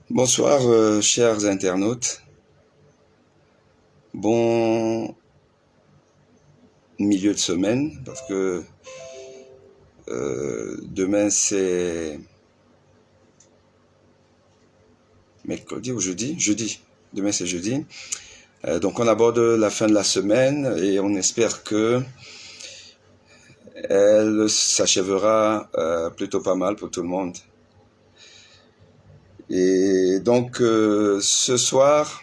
Bonsoir, chers internautes. Bon milieu de semaine, parce que demain c'est mercredi ou jeudi? Jeudi. Demain c'est jeudi. Donc on aborde la fin de la semaine et on espère que elle s'achèvera plutôt pas mal pour tout le monde. Et donc ce soir,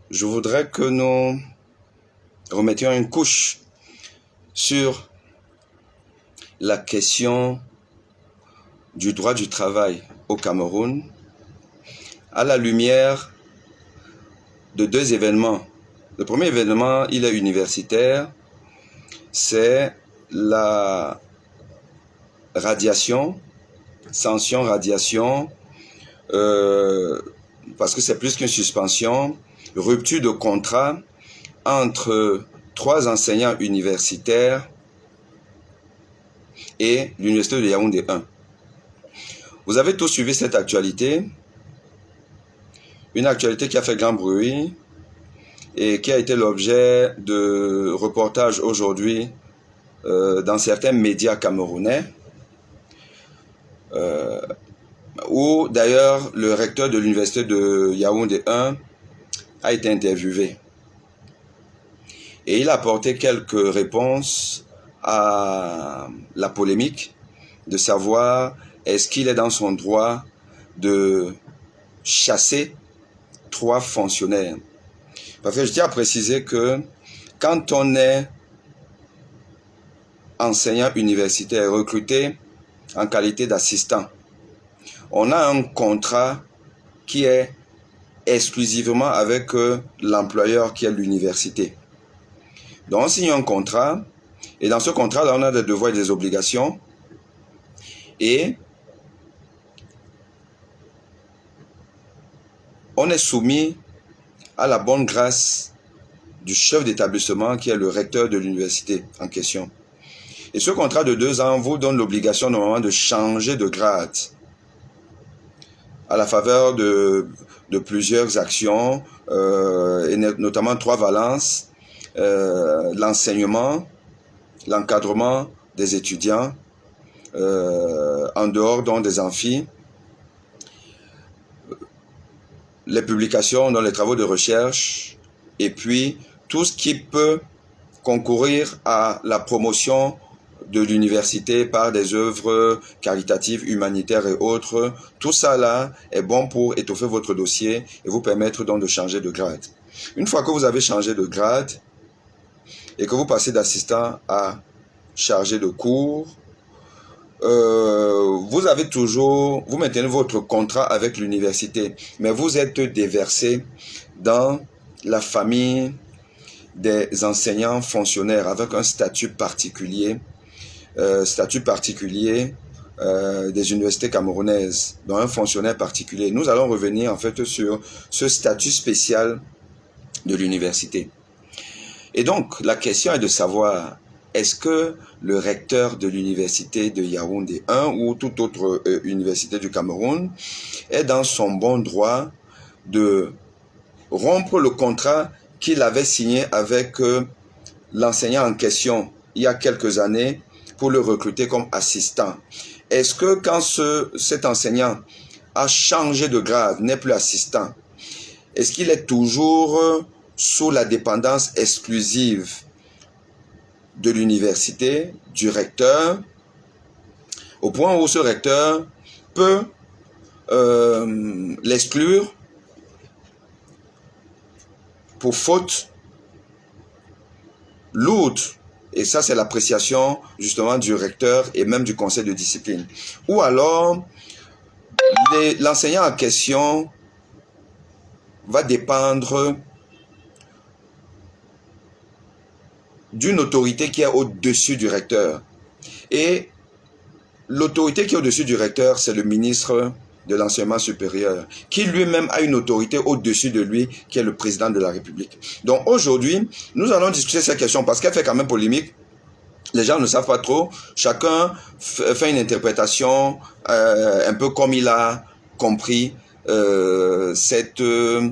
je voudrais que nous remettions une couche sur la question du droit du travail au Cameroun à la lumière de deux événements. Le premier événement, il est universitaire, c'est la radiation, sanction radiation, parce que c'est plus qu'une suspension, rupture de contrat entre 3 enseignants universitaires et l'université de Yaoundé 1. Vous avez tous suivi cette actualité, une actualité qui a fait grand bruit et qui a été l'objet de reportages aujourd'hui dans certains médias camerounais, où d'ailleurs le recteur de l'université de Yaoundé 1 a été interviewé. Et il a apporté quelques réponses à la polémique de savoir est-ce qu'il est dans son droit de chasser 3 fonctionnaires. Parce que je tiens à préciser que quand on est enseignant universitaire recruté en qualité d'assistant, on a un contrat qui est exclusivement avec l'employeur qui est l'université. Donc on signe un contrat et dans ce contrat-là, on a des devoirs et des obligations et on est soumis à la bonne grâce du chef d'établissement qui est le recteur de l'université en question. Et ce contrat de 2 ans vous donne l'obligation normalement de changer de grade à la faveur de plusieurs actions, et notamment 3 valences, l'enseignement, l'encadrement des étudiants, en dehors donc des amphis, les publications dans les travaux de recherche, et puis tout ce qui peut concourir à la promotion de l'université par des œuvres caritatives, humanitaires et autres. Tout ça là est bon pour étoffer votre dossier et vous permettre donc de changer de grade. Une fois que vous avez changé de grade et que vous passez d'assistant à chargé de cours, vous avez toujours, vous maintenez votre contrat avec l'université, mais vous êtes déversé dans la famille des enseignants fonctionnaires avec un statut particulier des universités camerounaises, dont un fonctionnaire particulier. Nous allons revenir en fait sur ce statut spécial de l'université. Et donc, la question est de savoir, est-ce que le recteur de l'université de Yaoundé 1 ou toute autre université du Cameroun est dans son bon droit de rompre le contrat qu'il avait signé avec l'enseignant en question il y a quelques années pour le recruter comme assistant? Est-ce que quand cet enseignant a changé de grade, n'est plus assistant, est-ce qu'il est toujours sous la dépendance exclusive de l'université, du recteur, au point où ce recteur peut l'exclure pour faute lourde? Et ça, c'est l'appréciation justement du recteur et même du conseil de discipline. Ou alors, l'enseignant en question va dépendre d'une autorité qui est au-dessus du recteur. Et l'autorité qui est au-dessus du recteur, c'est le ministre de l'enseignement supérieur, qui lui-même a une autorité au-dessus de lui, qui est le président de la République. Donc aujourd'hui, nous allons discuter cette question parce qu'elle fait quand même polémique. Les gens ne savent pas trop. Chacun fait une interprétation un peu comme il a compris ce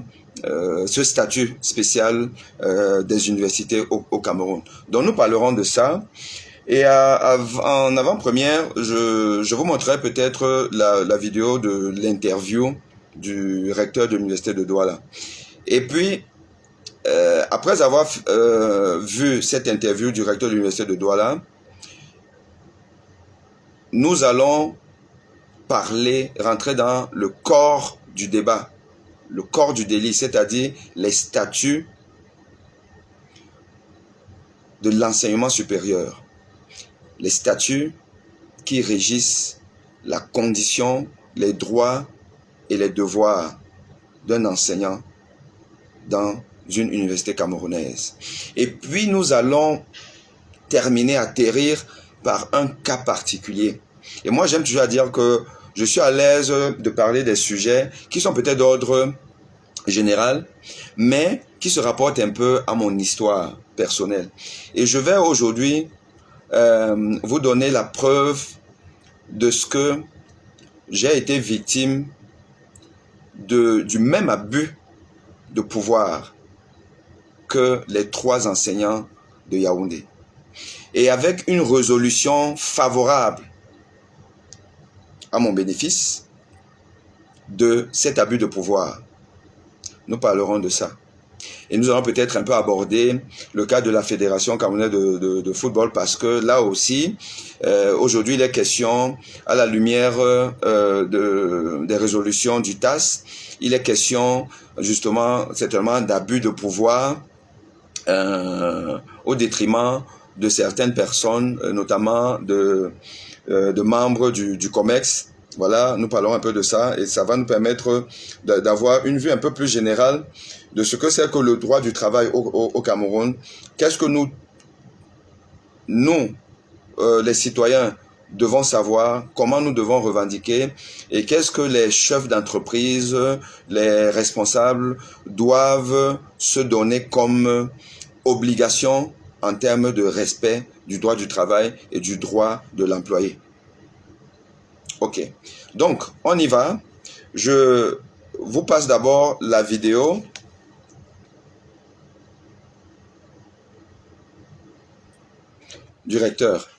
statut spécial des universités au Cameroun. Donc nous parlerons de ça. Et en avant-première, je vous montrerai peut-être la vidéo de l'interview du recteur de l'université de Douala. Et puis, après avoir vu cette interview du recteur de l'université de Douala, nous allons rentrer dans le corps du débat, le corps du délit, c'est-à-dire les statuts de l'enseignement supérieur, les statuts qui régissent la condition, les droits et les devoirs d'un enseignant dans une université camerounaise. Et puis nous allons atterrir par un cas particulier. Et moi j'aime toujours dire que je suis à l'aise de parler des sujets qui sont peut-être d'ordre général, mais qui se rapportent un peu à mon histoire personnelle. Et je vais aujourd'hui vous donner la preuve de ce que j'ai été victime du même abus de pouvoir que les 3 enseignants de Yaoundé. Et avec une résolution favorable à mon bénéfice de cet abus de pouvoir. Nous parlerons de ça. Et nous allons peut-être un peu aborder le cas de la Fédération camerounaise de football parce que là aussi, aujourd'hui, il est question, à la lumière des résolutions du TAS, il est question justement certainement d'abus de pouvoir au détriment de certaines personnes, notamment de membres du COMEX. Voilà, nous parlons un peu de ça et ça va nous permettre d'avoir une vue un peu plus générale de ce que c'est que le droit du travail au Cameroun. Qu'est-ce que nous les citoyens, devons savoir, comment nous devons revendiquer et qu'est-ce que les chefs d'entreprise, les responsables doivent se donner comme obligation en termes de respect du droit du travail et du droit de l'employé. Ok, donc on y va. Je vous passe d'abord la vidéo. Du recteur.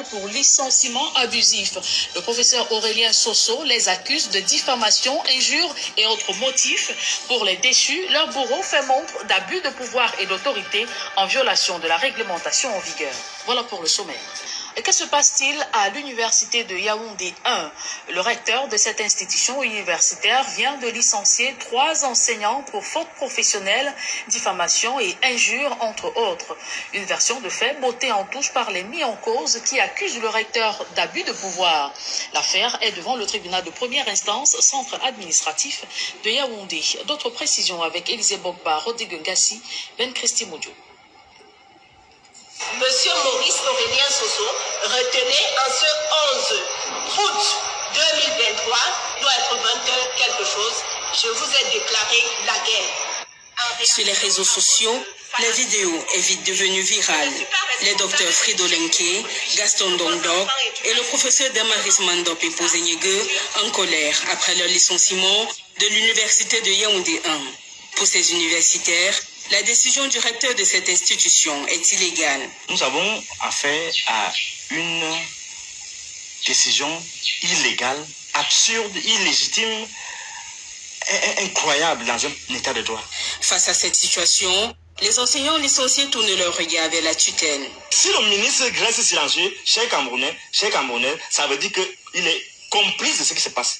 Pour licenciement abusif. Le professeur Aurélien Soso les accuse de diffamation, injures et autres motifs. Pour les déchus, leur bourreau fait montre d'abus de pouvoir et d'autorité en violation de la réglementation en vigueur. Voilà pour le sommaire. Et que se passe-t-il à l'université de Yaoundé 1? Le recteur de cette institution universitaire vient de licencier 3 enseignants pour faute professionnelle, diffamation et injures, entre autres. Une version de fait bottée en touche par les mis en cause qui accusent le recteur d'abus de pouvoir. L'affaire est devant le tribunal de première instance, centre administratif de Yaoundé. D'autres précisions avec Élisée Bogba, Rodrigue Ngassi, Ben Christy Moudio. Monsieur Maurice Aurélien Soso, retenez en ce 11 août 2023, doit être 20h quelque chose, je vous ai déclaré la guerre. Sur les réseaux sociaux, la vidéo est vite devenue virale. Les docteurs Frido Lenke, Gaston Dongdok et le professeur Damaris Mandop et Pozenyege en colère après leur licenciement de l'université de Yaoundé 1. Pour ces universitaires, la décision du recteur de cette institution est illégale. Nous avons affaire à une décision illégale, absurde, illégitime, incroyable dans un état de droit. Face à cette situation, les enseignants licenciés tournent leur regard vers la tutelle. Si le ministre reste silencieux, cher Camerounais, ça veut dire qu'il est complice de ce qui se passe.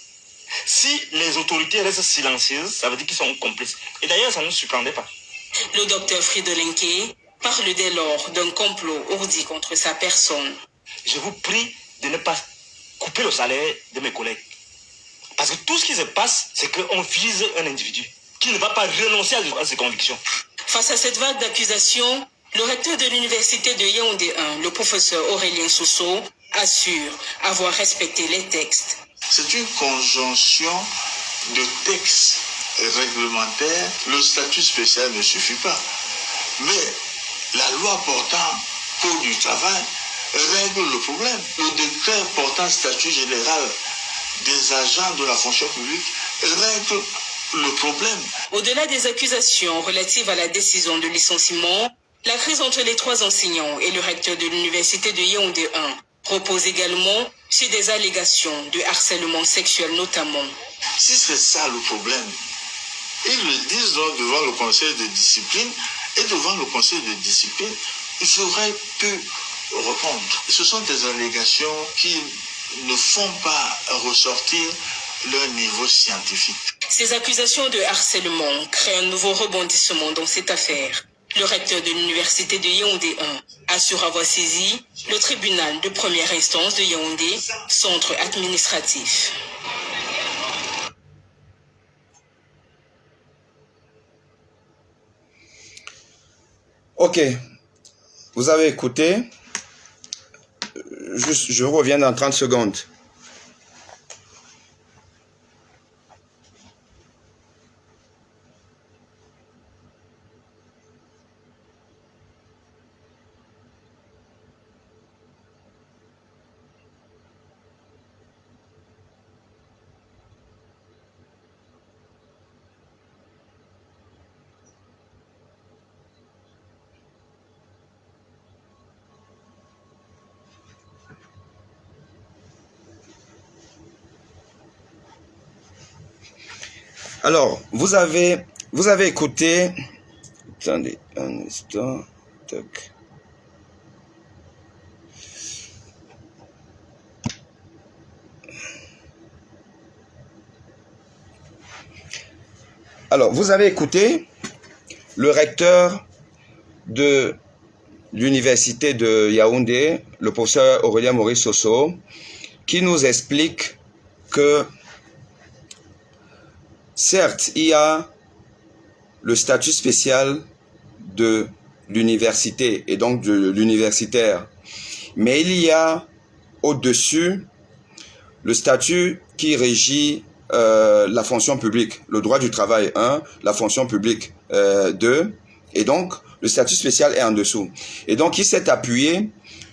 Si les autorités restent silencieuses, ça veut dire qu'ils sont complices. Et d'ailleurs, ça ne nous surprendait pas. Le docteur Fridolenke parle dès lors d'un complot ourdi contre sa personne. Je vous prie de ne pas couper le salaire de mes collègues. Parce que tout ce qui se passe, c'est qu'on vise un individu qui ne va pas renoncer à ses convictions. Face à cette vague d'accusations, le recteur de l'université de Yaoundé 1, le professeur Aurélien Soso, assure avoir respecté les textes. C'est une conjonction de textes réglementaires. Le statut spécial ne suffit pas. Mais la loi portant Code du travail règle le problème. Le décret portant statut général des agents de la fonction publique règle le problème. Au-delà des accusations relatives à la décision de licenciement, la crise entre les 3 enseignants et le recteur de l'université de Yaoundé 1 repose également sur des allégations de harcèlement sexuel notamment. Si c'est ça le problème, ils le disent donc devant le conseil de discipline, et devant le conseil de discipline, j'aurais pu répondre. Ce sont des allégations qui ne font pas ressortir leur niveau scientifique. Ces accusations de harcèlement créent un nouveau rebondissement dans cette affaire. Le recteur de l'université de Yaoundé 1 assure avoir saisi le tribunal de première instance de Yaoundé, centre administratif. Ok, vous avez écouté. Je reviens dans 30 secondes. Alors, vous avez écouté. Attendez un instant. Tac. Alors, vous avez écouté le recteur de l'université de Yaoundé, le professeur Aurélien Maurice Soso, qui nous explique que certes, il y a le statut spécial de l'université et donc de l'universitaire, mais il y a au-dessus le statut qui régit la fonction publique, le droit du travail 1, la fonction publique 2, et donc le statut spécial est en dessous. Et donc il s'est appuyé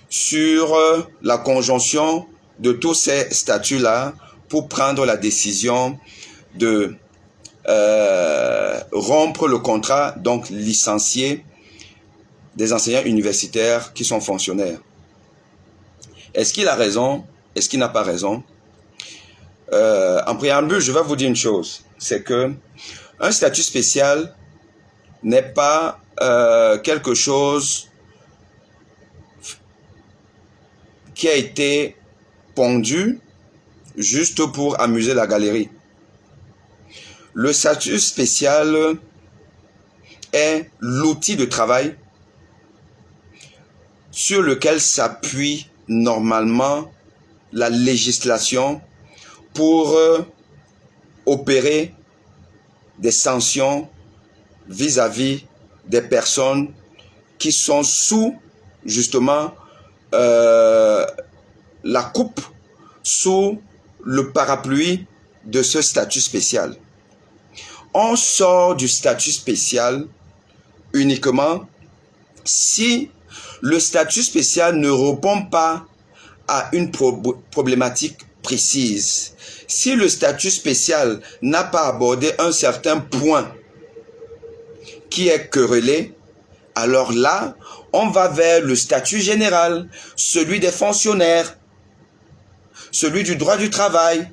sur la conjonction de tous ces statuts-là pour prendre la décision de rompre le contrat, donc licencier des enseignants universitaires qui sont fonctionnaires. Est-ce qu'il a raison? Est-ce qu'il n'a pas raison? En préambule, je vais vous dire une chose, c'est que un statut spécial n'est pas quelque chose qui a été pondu juste pour amuser la galerie. Le statut spécial est l'outil de travail sur lequel s'appuie normalement la législation pour opérer des sanctions vis-à-vis des personnes qui sont sous, justement, la coupe, sous le parapluie de ce statut spécial. On sort du statut spécial uniquement si le statut spécial ne répond pas à une problématique précise. Si le statut spécial n'a pas abordé un certain point qui est querellé, alors là, on va vers le statut général, celui des fonctionnaires, celui du droit du travail.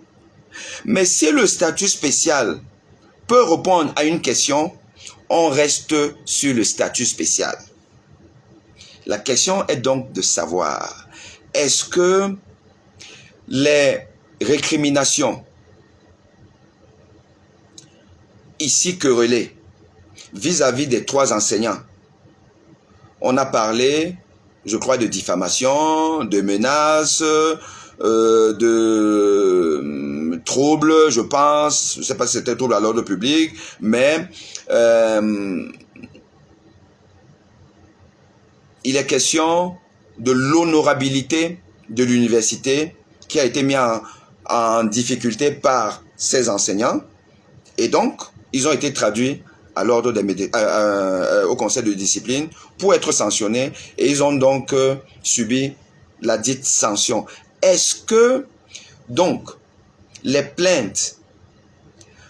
Mais si le statut spécial peut répondre à une question, on reste sur le statut spécial. La question est donc de savoir, est-ce que les récriminations ici querellées vis-à-vis des 3 enseignants, on a parlé, je crois, de diffamation, de menaces, de troubles, je pense, je ne sais pas si c'était trouble à l'ordre public, mais il est question de l'honorabilité de l'université qui a été mise en difficulté par ces enseignants, et donc ils ont été traduits à l'ordre au conseil de discipline pour être sanctionnés et ils ont donc subi la dite sanction. Est-ce que donc les plaintes,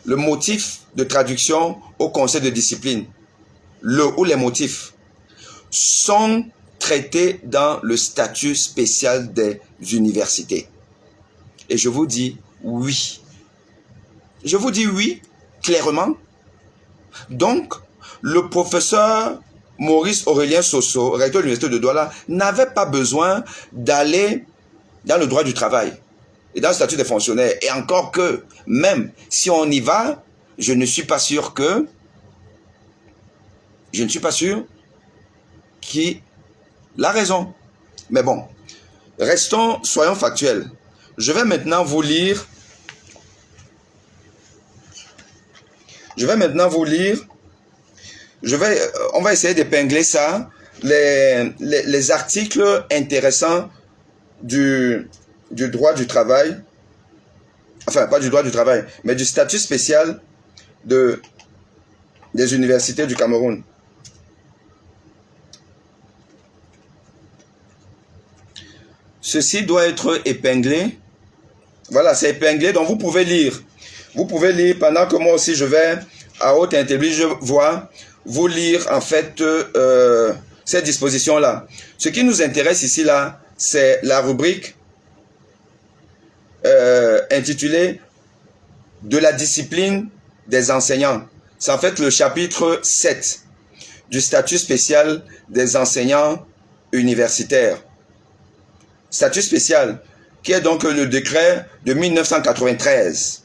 le motif de traduction au conseil de discipline, ou les motifs sont traités dans le statut spécial des universités? Et je vous dis oui. Je vous dis oui, clairement. Donc, le professeur Maurice Aurélien Sosso, recteur de l'Université de Douala, n'avait pas besoin d'aller dans le droit du travail et dans le statut des fonctionnaires. Et encore que, même si on y va, je ne suis pas sûr qu'il a raison. Mais bon, soyons factuels. Je vais maintenant vous lire. On va essayer d'épingler ça, les articles intéressants du droit du travail, enfin pas du droit du travail, mais du statut spécial des universités du Cameroun. Ceci doit être épinglé. Voilà, c'est épinglé, donc vous pouvez lire. Vous pouvez lire pendant que moi aussi je vais à haute intelligence, vous lire en fait ces dispositions-là. Ce qui nous intéresse ici, là, c'est la rubrique intitulée « De la discipline des enseignants ». C'est en fait le chapitre 7 du statut spécial des enseignants universitaires. Statut spécial, qui est donc le décret de 1993.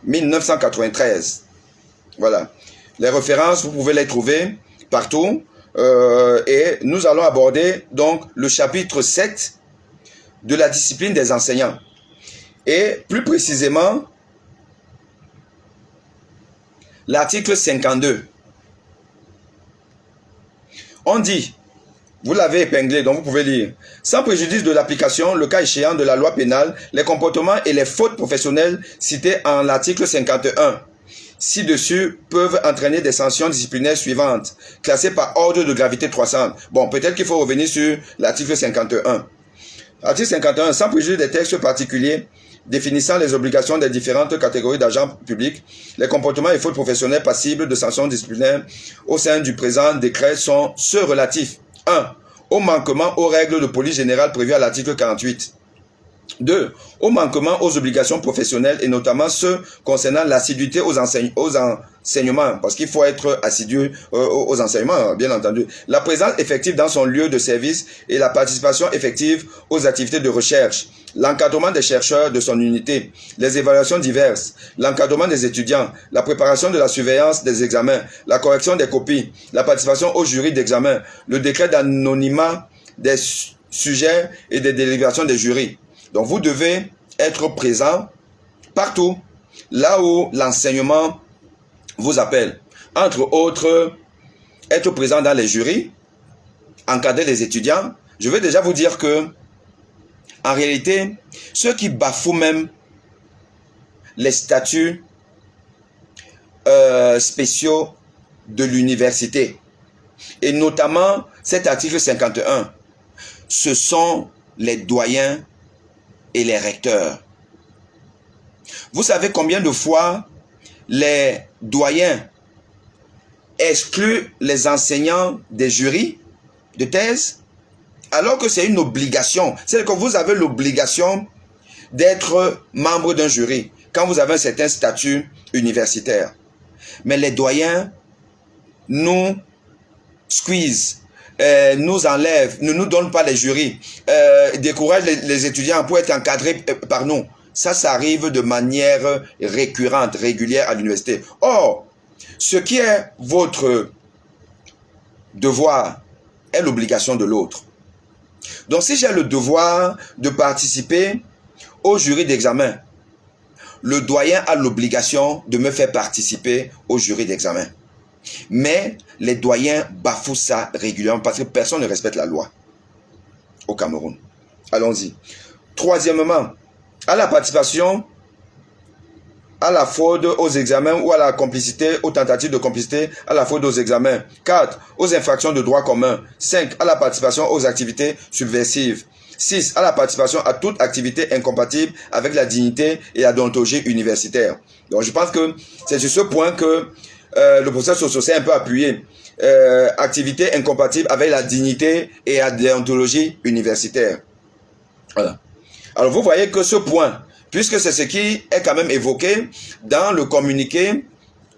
1993. Voilà. Les références, vous pouvez les trouver partout. Et nous allons aborder donc le chapitre 7 de la discipline des enseignants. Et plus précisément, l'article 52. On dit, vous l'avez épinglé, donc vous pouvez lire. Sans préjudice de l'application, le cas échéant de la loi pénale, les comportements et les fautes professionnelles cités en l'article 51 ci-dessus peuvent entraîner des sanctions disciplinaires suivantes, classées par ordre de gravité 300. Bon, peut-être qu'il faut revenir sur l'article 51. Article 51, sans préjudice des textes particuliers définissant les obligations des différentes catégories d'agents publics, les comportements et fautes professionnelles passibles de sanctions disciplinaires au sein du présent décret sont ceux relatifs 1. Au manquement aux règles de police générale prévues à l'article 48. 2. Au manquement aux obligations professionnelles et notamment ceux concernant l'assiduité aux enseignements, parce qu'il faut être assidu aux enseignements, bien entendu. La présence effective dans son lieu de service et la participation effective aux activités de recherche. L'encadrement des chercheurs de son unité, les évaluations diverses, l'encadrement des étudiants, la préparation de la surveillance des examens, la correction des copies, la participation au jury d'examen, le décret d'anonymat des sujets et des délibérations des jurys. Donc vous devez être présent partout, là où l'enseignement vous appelle. Entre autres, être présent dans les jurys, encadrer les étudiants. Je vais déjà vous dire que, en réalité, ceux qui bafouent même les statuts spéciaux de l'université, et notamment cet article 51, ce sont les doyens et les recteurs. Vous savez combien de fois les doyens excluent les enseignants des jurys de thèse, alors que c'est une obligation. C'est-à-dire que vous avez l'obligation d'être membre d'un jury quand vous avez un certain statut universitaire. Mais les doyens nous squeeze, nous enlèvent, ne nous donnent pas les jurys, découragent les étudiants pour être encadrés par nous. Ça arrive de manière récurrente, régulière à l'université. Or, ce qui est votre devoir est l'obligation de l'autre. Donc, si j'ai le devoir de participer au jury d'examen, le doyen a l'obligation de me faire participer au jury d'examen. Mais les doyens bafouent ça régulièrement parce que personne ne respecte la loi au Cameroun. Allons-y. Troisièmement, à la participation à la fraude aux examens ou à la complicité, aux tentatives de complicité, à la fraude aux examens. 4. Aux infractions de droit commun. 5. À la participation aux activités subversives. 6. À la participation à toute activité incompatible avec la dignité et la déontologie universitaire. Donc je pense que c'est sur ce point que le professeur Soso s'est un peu appuyé. Activité incompatible avec la dignité et la déontologie universitaire. Voilà. Alors vous voyez que ce point, puisque c'est ce qui est quand même évoqué dans le communiqué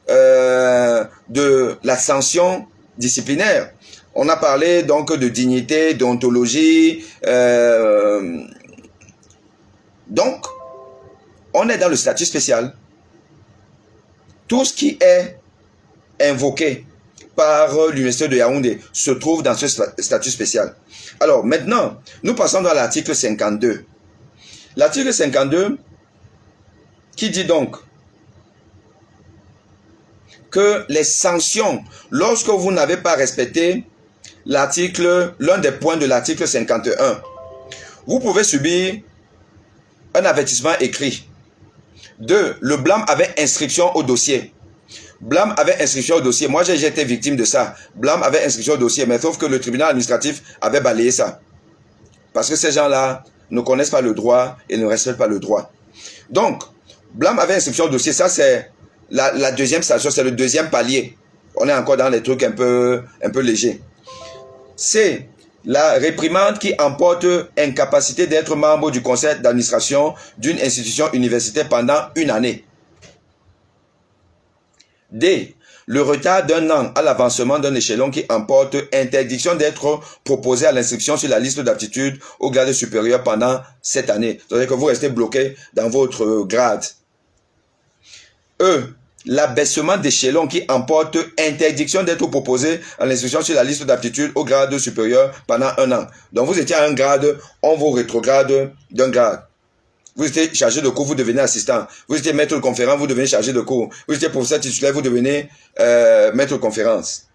de la sanction disciplinaire. On a parlé donc de dignité, d'ontologie. Donc, on est dans le statut spécial. Tout ce qui est invoqué par l'Université de Yaoundé se trouve dans ce statut spécial. Alors maintenant, nous passons dans l'article 52. L'article 52 qui dit donc que les sanctions, lorsque vous n'avez pas respecté l'un des points de l'article 51, vous pouvez subir un avertissement écrit. 2. Le blâme avec inscription au dossier. Blâme avait inscription au dossier. Moi, j'ai été victime de ça. Blâme avait inscription au dossier, mais sauf que le tribunal administratif avait balayé ça. Parce que ces gens-là ne connaissent pas le droit et ne respectent pas le droit. Donc, blâme avait inscription au dossier. Ça, c'est la deuxième station, c'est le deuxième palier. On est encore dans les trucs un peu légers. C'est la réprimande qui emporte incapacité d'être membre du conseil d'administration d'une institution universitaire pendant une année. D. Le retard d'un an à l'avancement d'un échelon qui emporte interdiction d'être proposé à l'inscription sur la liste d'aptitude au grade supérieur pendant cette année. C'est-à-dire que vous restez bloqué dans votre grade. E. L'abaissement d'échelon qui emporte interdiction d'être proposé à l'inscription sur la liste d'aptitude au grade supérieur pendant un an. Donc vous étiez à un grade, on vous rétrograde d'un grade. Vous étiez chargé de cours, vous devenez assistant. Vous étiez maître de conférence, vous devenez chargé de cours. Vous étiez professeur titulaire, vous devenez maître de conférence.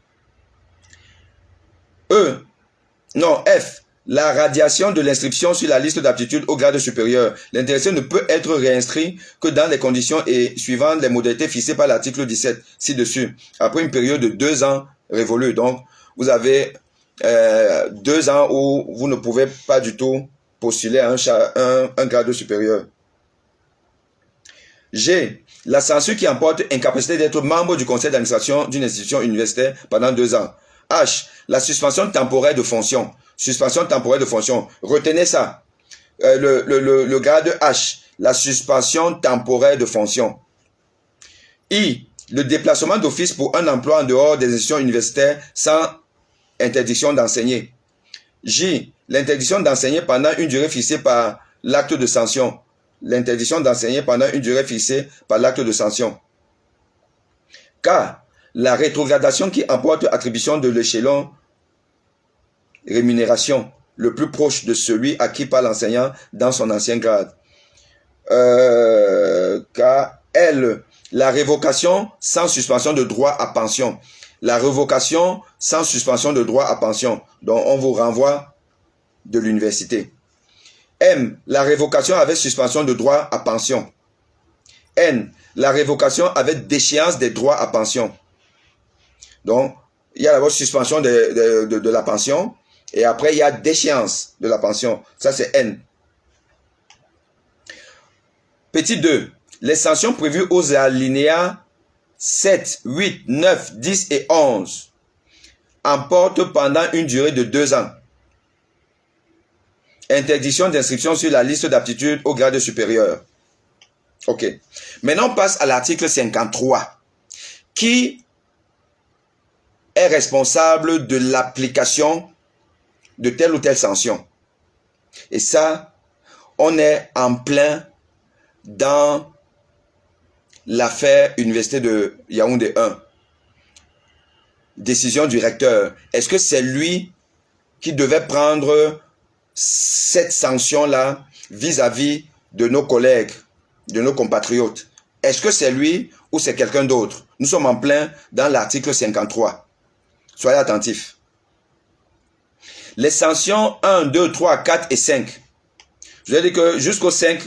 F. La radiation de l'inscription sur la liste d'aptitude au grade supérieur. L'intéressé ne peut être réinscrit que dans les conditions et suivant les modalités fixées par l'article 17 ci-dessus, après une période de 2 ans révolue. Donc, vous avez 2 ans où vous ne pouvez pas du tout postuler à un grade supérieur. G. La censure qui emporte incapacité d'être membre du conseil d'administration d'une institution universitaire pendant 2 ans. H. La suspension temporaire de fonction. Suspension temporaire de fonction. Retenez ça. Le grade H. La suspension temporaire de fonction. I. Le déplacement d'office pour un emploi en dehors des institutions universitaires sans interdiction d'enseigner. J. L'interdiction d'enseigner pendant une durée fixée par l'acte de sanction. L'interdiction d'enseigner pendant une durée fixée par l'acte de sanction. K. La rétrogradation qui emporte attribution de l'échelon rémunération le plus proche de celui acquis par l'enseignant dans son ancien grade. L. La révocation sans suspension de droit à pension. La révocation sans suspension de droit à pension. Donc on vous renvoie de l'université. M. La révocation avec suspension de droit à pension. N. La révocation avec déchéance des droits à pension. Donc, il y a d'abord suspension de la pension et après il y a déchéance de la pension. Ça c'est N. Petit 2. Les sanctions prévues aux alinéas 7, 8, 9, 10 et 11 emportent pendant une durée de 2 ans. Interdiction d'inscription sur la liste d'aptitude au grade supérieur. Ok. Maintenant, on passe à l'article 53, qui est responsable de l'application de telle ou telle sanction. Et ça, on est en plein dans l'affaire Université de Yaoundé 1. Décision du recteur. Est-ce que c'est lui qui devait prendre cette sanction-là vis-à-vis de nos collègues, de nos compatriotes? Est-ce que c'est lui ou c'est quelqu'un d'autre? Nous sommes en plein dans l'article 53. Soyez attentifs. Les sanctions 1, 2, 3, 4 et 5. Je vais dire que jusqu'au 5,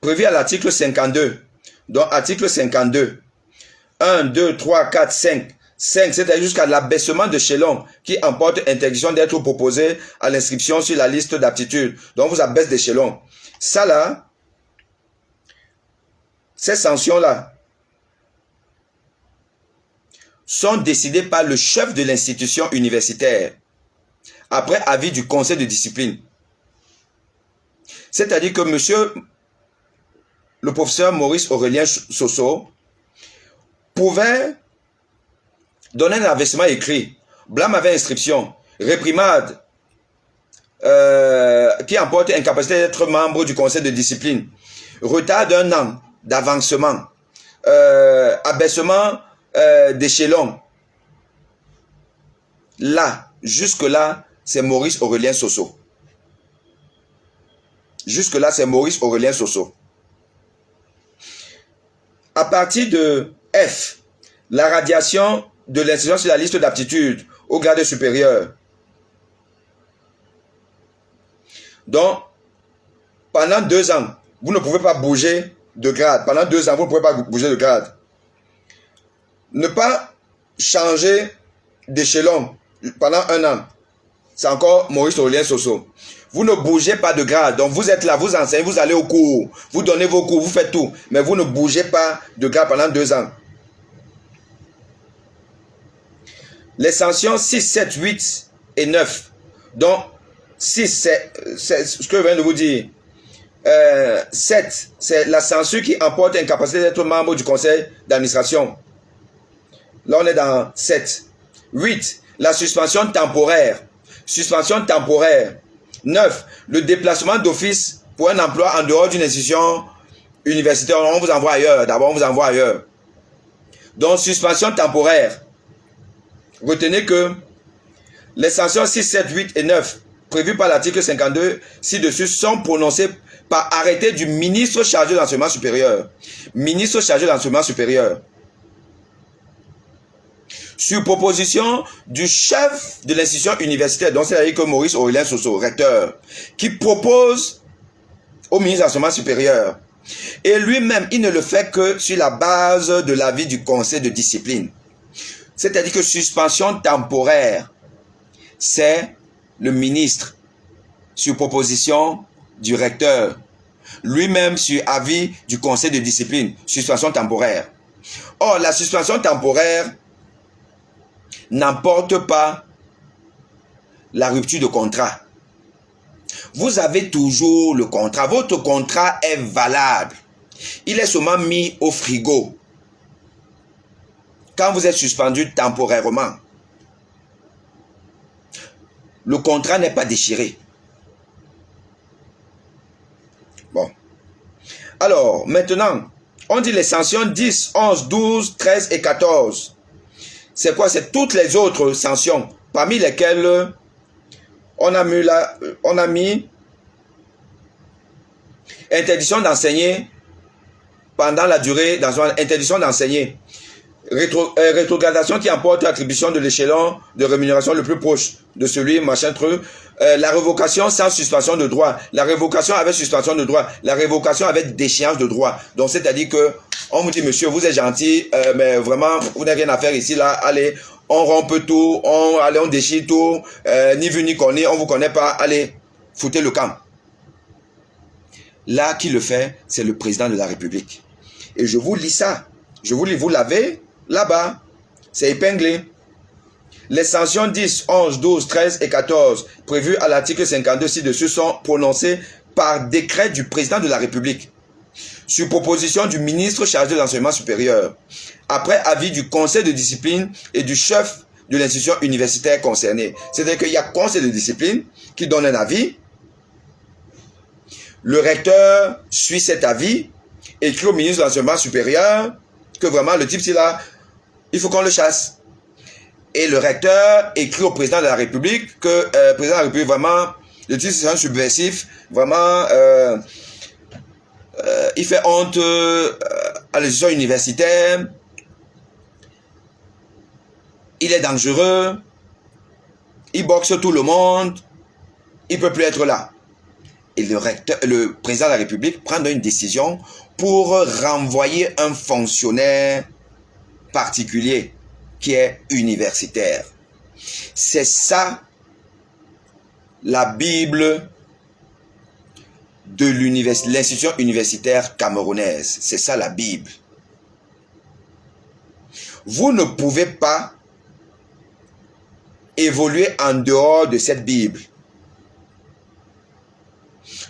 prévu à l'article 52. Donc, article 52. 1, 2, 3, 4, 5. 5, c'est-à-dire jusqu'à l'abaissement d'échelon qui emporte interdiction d'être proposé à l'inscription sur la liste d'aptitude. Donc, vous abaisse d'échelon. Ça là, ces sanctions-là sont décidées par le chef de l'institution universitaire après avis du conseil de discipline. C'est-à-dire que monsieur le professeur Maurice Aurélien Soso pouvait donner un avertissement écrit, blâme avec inscription, réprimande qui emporte incapacité d'être membre du conseil de discipline, retard d'un an d'avancement, abaissement d'échelon. Là, jusque-là, c'est Maurice Aurélien Soso. Jusque-là, c'est Maurice Aurélien Soso. À partir de F, la radiation de l'inscription sur la liste d'aptitude au grade supérieur. Donc, pendant 2 ans, vous ne pouvez pas bouger de grade. Pendant 2 ans, vous ne pouvez pas bouger de grade. Ne pas changer d'échelon pendant 1 an. C'est encore Maurice Aurélien Soso. Vous ne bougez pas de grade. Donc, vous êtes là, vous enseignez, vous allez au cours. Vous donnez vos cours, vous faites tout. Mais vous ne bougez pas de grade pendant 2 ans. Les sanctions 6, 7, 8 et 9. Donc, 6, c'est ce que je viens de vous dire. 7, c'est la censure qui emporte incapacité d'être membre du conseil d'administration. Là, on est dans 7. 8, la suspension temporaire. Suspension temporaire. 9, le déplacement d'office pour un emploi en dehors d'une institution universitaire. On vous envoie ailleurs. D'abord, on vous envoie ailleurs. Donc, suspension temporaire. Retenez que les sanctions 6, 7, 8 et 9 prévues par l'article 52 ci-dessus sont prononcées par arrêté du ministre chargé de l'enseignement supérieur. Ministre chargé de l'enseignement supérieur. Sur proposition du chef de l'institution universitaire, donc c'est-à-dire que Maurice Aurélien Soso, recteur, qui propose au ministre de l'enseignement supérieur. Et lui-même, il ne le fait que sur la base de l'avis du conseil de discipline. C'est-à-dire que suspension temporaire, c'est le ministre sur proposition du recteur. Lui-même sur avis du conseil de discipline, suspension temporaire. Or, la suspension temporaire n'emporte pas la rupture de contrat. Vous avez toujours le contrat. Votre contrat est valable. Il est seulement mis au frigo quand vous êtes suspendu temporairement. Le contrat n'est pas déchiré. Bon. Alors, maintenant, on dit les sanctions 10, 11, 12, 13 et 14. C'est quoi? C'est toutes les autres sanctions, parmi lesquelles on a mis interdiction d'enseigner pendant la durée, interdiction d'enseigner. Rétrogradation qui emporte l'attribution de l'échelon de rémunération le plus proche de celui machin truc. La révocation sans suspension de droit. La révocation avec suspension de droit. La révocation avec déchéance de droit. Donc c'est-à-dire que on vous dit monsieur, vous êtes gentil, mais vraiment vous n'avez rien à faire ici là. Allez, on rompt tout, on déchire tout, ni vu ni connu, on vous connaît pas. Allez, foutez le camp. Là qui le fait, c'est le président de la République. Et je vous lis ça. Je vous lis, vous l'avez là-bas. C'est épinglé. Les sanctions 10, 11, 12, 13 et 14 prévues à l'article 52 ci-dessus sont prononcées par décret du président de la République sur proposition du ministre chargé de l'enseignement supérieur après avis du conseil de discipline et du chef de l'institution universitaire concernée. C'est-à-dire qu'il y a conseil de discipline qui donne un avis. Le recteur suit cet avis, écrit au ministre de l'enseignement supérieur que vraiment le type c'est là, il faut qu'on le chasse. Et le recteur écrit au président de la République que le président de la République vraiment, le type c'est un subversif, vraiment il fait honte à l'institution universitaire, il est dangereux, il boxe tout le monde, il ne peut plus être là. et le président de la République prendre une décision pour renvoyer un fonctionnaire particulier qui est universitaire. C'est ça la Bible de l'institution universitaire camerounaise. C'est ça la Bible. Vous ne pouvez pas évoluer en dehors de cette Bible.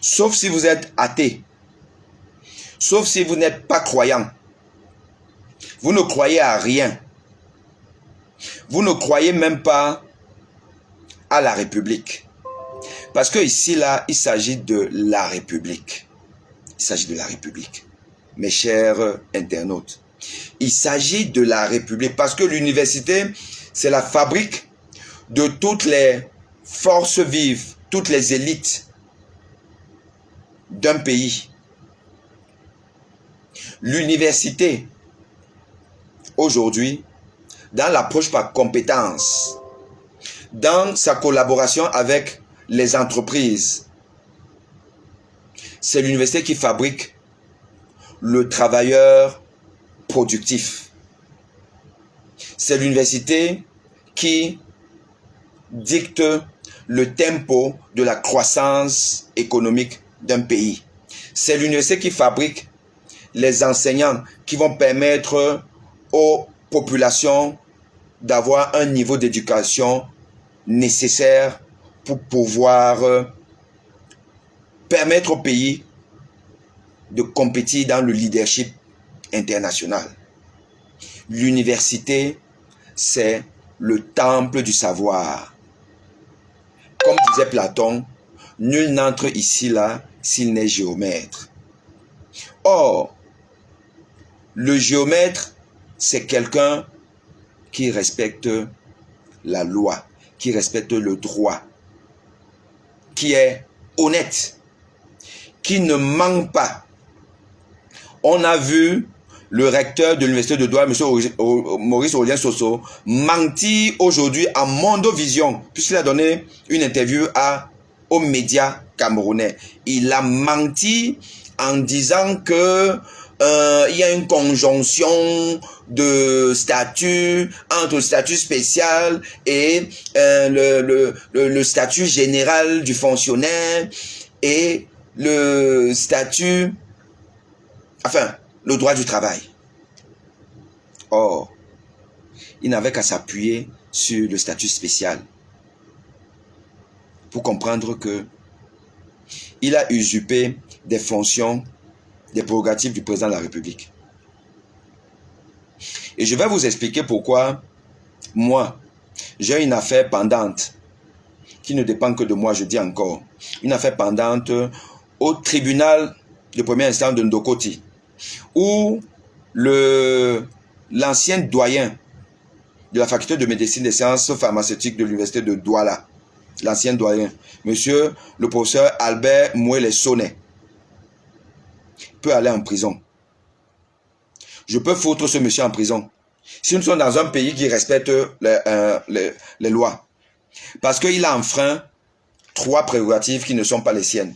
Sauf si vous êtes athée. Sauf si vous n'êtes pas croyant. Vous ne croyez à rien. Vous ne croyez même pas à la République. Parce que ici, là, il s'agit de la République. Il s'agit de la République. Mes chers internautes. Il s'agit de la République. Parce que l'université, c'est la fabrique de toutes les forces vives, toutes les élites d'un pays. L'université, aujourd'hui, dans l'approche par compétence, dans sa collaboration avec les entreprises, c'est l'université qui fabrique le travailleur productif. C'est l'université qui dicte le tempo de la croissance économique d'un pays. C'est l'université qui fabrique les enseignants qui vont permettre aux populations d'avoir un niveau d'éducation nécessaire pour pouvoir permettre au pays de compétir dans le leadership international. L'université, c'est le temple du savoir. Comme disait Platon, nul n'entre ici là s'il n'est géomètre. Or, le géomètre, c'est quelqu'un qui respecte la loi, qui respecte le droit, qui est honnête, qui ne ment pas. On a vu le recteur de l'université de Douala, M. Maurice Aurélien Soso, mentir aujourd'hui à Mondovision, puisqu'il a donné une interview aux médias camerounais. Il a menti en disant que il y a une conjonction de statut entre le statut spécial et le statut général du fonctionnaire et le statut, enfin, le droit du travail. Or, il n'avait qu'à s'appuyer sur le statut spécial pour comprendre que il a usurpé des fonctions, des prérogatives du président de la République. Et je vais vous expliquer pourquoi moi, j'ai une affaire pendante qui ne dépend que de moi, je dis encore. Une affaire pendante au tribunal de première instance de Ndokoti, où l'ancien doyen de la faculté de médecine et des sciences pharmaceutiques de l'université de Douala, l'ancien doyen, monsieur le professeur Albert Mouele-Sonnet, peut aller en prison. Je peux foutre ce monsieur en prison. Si nous sommes dans un pays qui respecte les lois, parce qu'il a enfreint 3 prérogatives qui ne sont pas les siennes.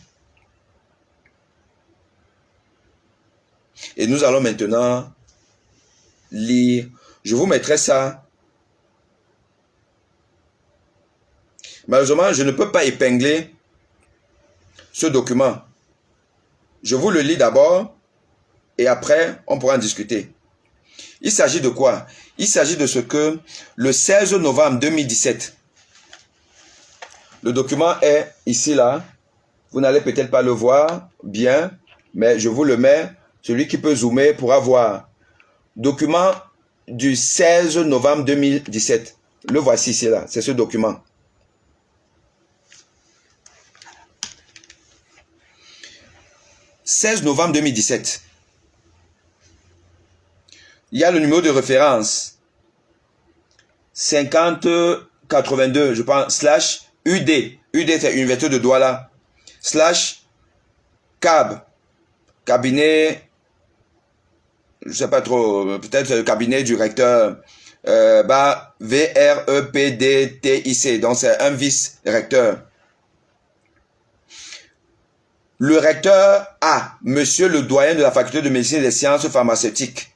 Et nous allons maintenant lire. Je vous mettrai ça. Malheureusement, je ne peux pas épingler ce document. Je vous le lis d'abord et après, on pourra en discuter. Il s'agit de quoi? Il s'agit de ce que le 16 novembre 2017, le document est ici, là. Vous n'allez peut-être pas le voir bien, mais je vous le mets. Celui qui peut zoomer pourra voir. Document du 16 novembre 2017. Le voici ici, là. C'est ce document. « 16 novembre 2017. Il y a le numéro de référence 5082, je pense, / UD. UD, c'est Université de Douala. / CAB. Cabinet, je ne sais pas trop, peut-être le cabinet du recteur. VREPDTIC. Donc, c'est un vice-recteur. le recteur a, monsieur le doyen de la faculté de médecine et des sciences pharmaceutiques.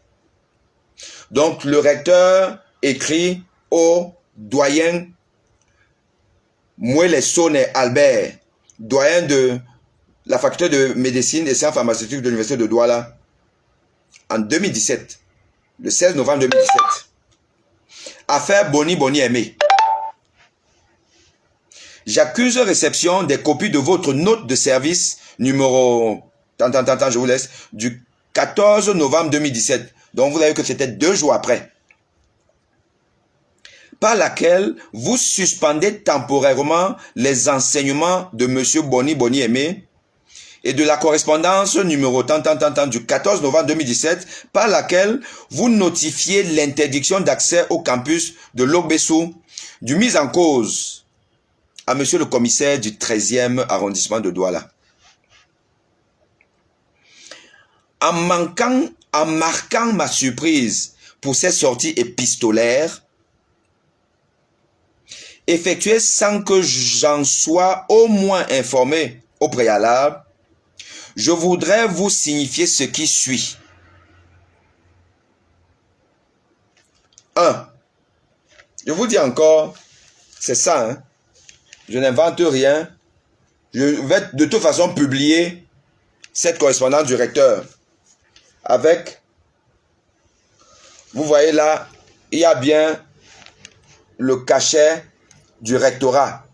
Donc, le recteur écrit au doyen Mouele Sone Albert, doyen de la faculté de médecine et des sciences pharmaceutiques de l'université de Douala, en 2017, le 16 novembre 2017. Affaire Boni Boni Aimé. J'accuse réception des copies de votre note de service numéro, je vous laisse, du 14 novembre 2017. Donc vous avez vu que c'était 2 jours après. Par laquelle vous suspendez temporairement les enseignements de M. Boni Boni Aimé et de la correspondance numéro du 14 novembre 2017, par laquelle vous notifiez l'interdiction d'accès au campus de Lobessou du mise en cause à monsieur le commissaire du 13e arrondissement de Douala. En marquant ma surprise pour ces sorties épistolaires, effectuées sans que j'en sois au moins informé au préalable, je voudrais vous signifier ce qui suit. 1. Je vous dis encore, c'est ça, hein? Je n'invente rien. Je vais de toute façon publier cette correspondance du recteur avec, vous voyez là, il y a bien le cachet du rectorat,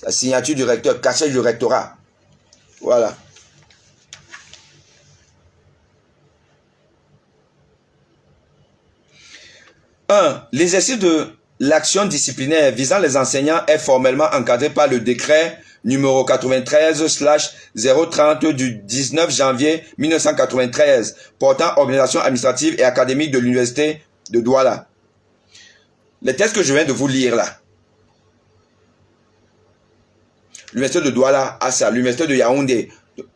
la signature du recteur, cachet du rectorat. Voilà. L'exercice de l'action disciplinaire visant les enseignants est formellement encadré par le décret numéro 93/030 du 19 janvier 1993 portant organisation administrative et académique de l'université de Douala. Les textes que je viens de vous lire là, l'université de Douala a ça, l'université de Yaoundé,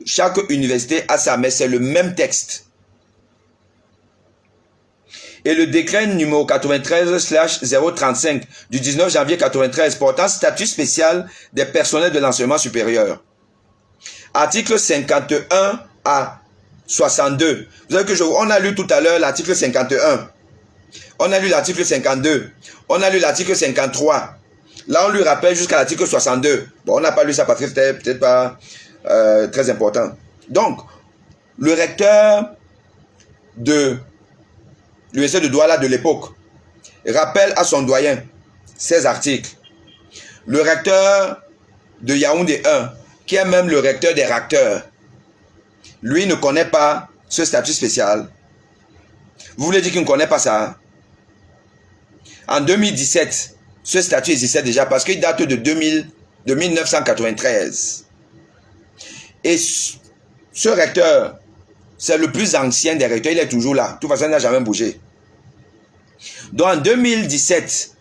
chaque université a ça, mais c'est le même texte. Et le décret numéro 93/035 du 19 janvier 93 portant statut spécial des personnels de l'enseignement supérieur. Article 51 à 62. Vous savez que on a lu tout à l'heure l'article 51. On a lu l'article 52. On a lu l'article 53. Là, on lui rappelle jusqu'à l'article 62. Bon, on n'a pas lu ça parce que c'était peut-être pas très important. Donc, le recteur de l'université de Douala de l'époque rappelle à son doyen ces articles. Le recteur de Yaoundé 1, qui est même le recteur des recteurs, lui ne connaît pas ce statut spécial. Vous voulez dire qu'il ne connaît pas ça? En 2017, ce statut existait déjà parce qu'il date de 1993. Et ce recteur, c'est le plus ancien des recteurs, il est toujours là. De toute façon, il n'a jamais bougé. Donc en 2017,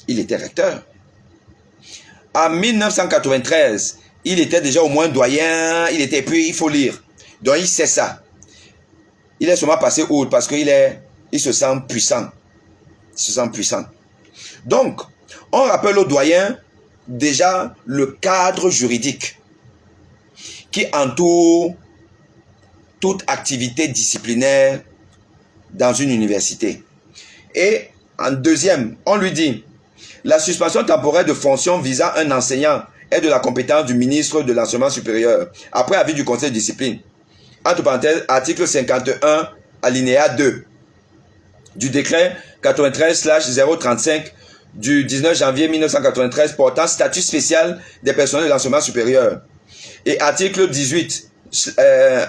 il était recteur. En 1993, il était déjà au moins doyen, puis il faut lire. Donc il sait ça. Il est sûrement passé outre parce qu'il se sent puissant. Il se sent puissant. Donc, on rappelle au doyen déjà le cadre juridique qui entoure toute activité disciplinaire dans une université. Et en deuxième, on lui dit la suspension temporaire de fonction visant un enseignant est de la compétence du ministre de l'enseignement supérieur après avis du conseil de discipline. Entre parenthèses, article 51 alinéa 2 du décret 93/035 du 19 janvier 1993 portant statut spécial des personnels de l'enseignement supérieur. Et article 18,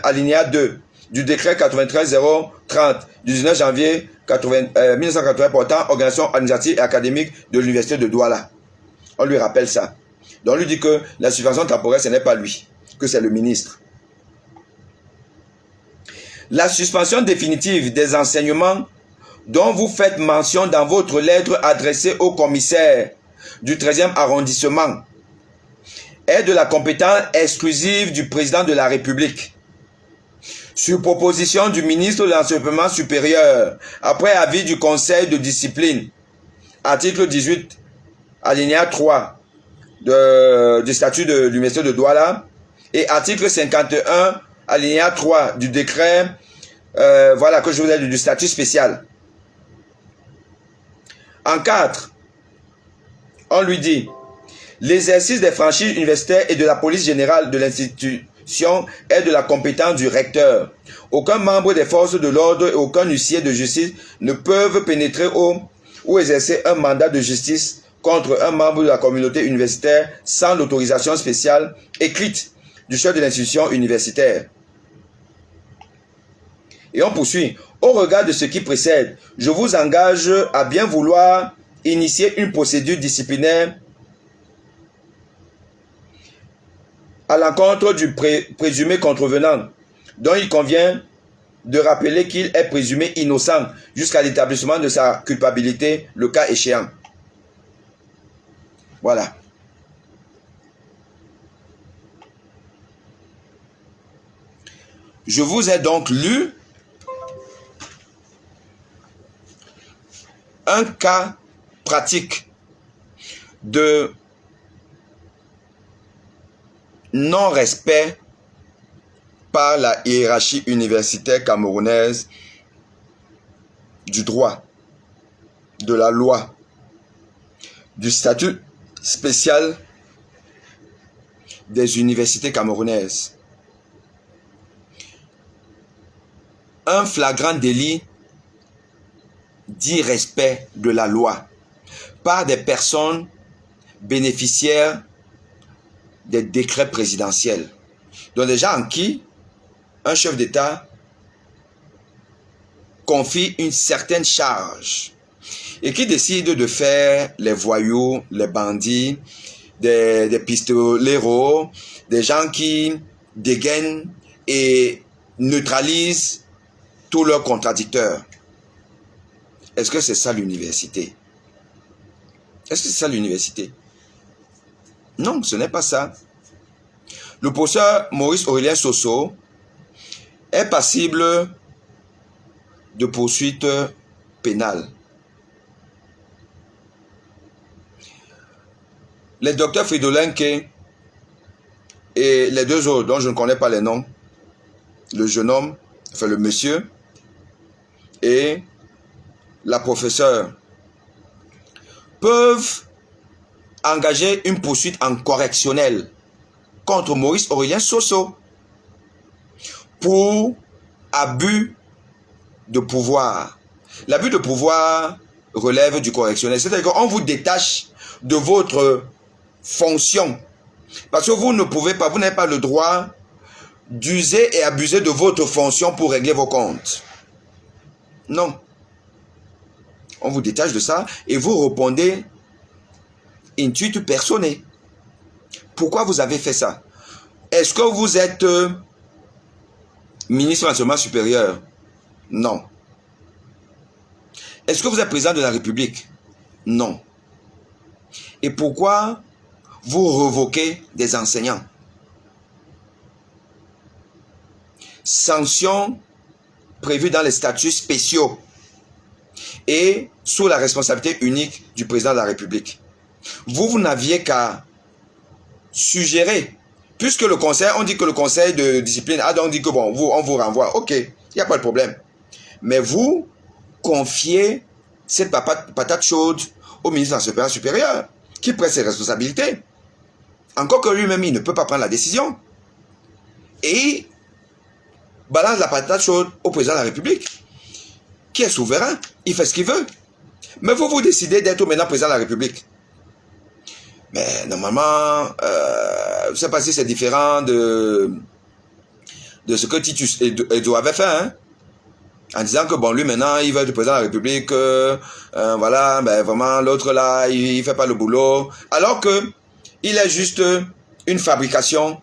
alinéa 2 du décret 93/030 du 19 janvier 1980 portant organisation administrative et académique de l'université de Douala. On lui rappelle ça. Donc on lui dit que la suspension temporaire, ce n'est pas lui, que c'est le ministre. La suspension définitive des enseignements dont vous faites mention dans votre lettre adressée au commissaire du 13e arrondissement est de la compétence exclusive du président de la République. Sur proposition du ministre de l'Enseignement supérieur, après avis du conseil de discipline, article 18, alinéa 3 du statut de l'université de Douala et article 51, alinéa 3 du décret, voilà, que je vous ai dit, du statut spécial. En 4, on lui dit, l'exercice des franchises universitaires et de la police générale de l'institution est de la compétence du recteur. Aucun membre des forces de l'ordre et aucun huissier de justice ne peuvent pénétrer ou exercer un mandat de justice contre un membre de la communauté universitaire sans l'autorisation spéciale écrite du chef de l'institution universitaire. Et on poursuit. Au regard de ce qui précède, je vous engage à bien vouloir initier une procédure disciplinaire à l'encontre du présumé contrevenant, dont il convient de rappeler qu'il est présumé innocent jusqu'à l'établissement de sa culpabilité, le cas échéant. Voilà. Je vous ai donc lu un cas pratique de non-respect par la hiérarchie universitaire camerounaise du droit, de la loi, du statut spécial des universités camerounaises. Un flagrant délit d'irrespect de la loi par des personnes bénéficiaires des décrets présidentiels. Donc des gens en qui un chef d'État confie une certaine charge et qui décide de faire les voyous, les bandits, des pistoleros, des gens qui dégainent et neutralisent tous leurs contradicteurs. Est-ce que c'est ça l'université? Est-ce que c'est ça l'université? Non, ce n'est pas ça. Le professeur Maurice Aurélien Soso est passible de poursuites pénales. Les docteurs Fridolin K et les deux autres dont je ne connais pas les noms, le jeune homme, enfin le monsieur, et la professeure, peuvent engager une poursuite en correctionnel contre Maurice Aurélien Soso pour abus de pouvoir. L'abus de pouvoir relève du correctionnel. C'est-à-dire qu'on vous détache de votre fonction. Parce que vous ne pouvez pas, vous n'avez pas le droit d'user et abuser de votre fonction pour régler vos comptes. Non. On vous détache de ça et vous répondez intuitu personne. Pourquoi vous avez fait ça? Est-ce que vous êtes ministre de l'enseignement supérieur? Non. Est-ce que vous êtes président de la République? Non. Et pourquoi vous revoquez des enseignants? Sanctions prévues dans les statuts spéciaux et sous la responsabilité unique du président de la République. Vous n'aviez qu'à suggérer, puisque le conseil, on dit que le conseil de discipline, on dit que bon, on vous renvoie, ok, il n'y a pas de problème. Mais vous confiez cette patate chaude au ministre de l'enseignement supérieur, qui prend ses responsabilités. Encore que lui-même, il ne peut pas prendre la décision. Et balance la patate chaude au président de la République, qui est souverain, il fait ce qu'il veut. Mais vous décidez d'être maintenant président de la République. Mais normalement, je ne sais pas si c'est différent de ce que Titus Edo avait fait, hein, en disant que bon, lui maintenant, il va être président de la République, voilà, ben vraiment, l'autre là, il ne fait pas le boulot, alors que il est juste une fabrication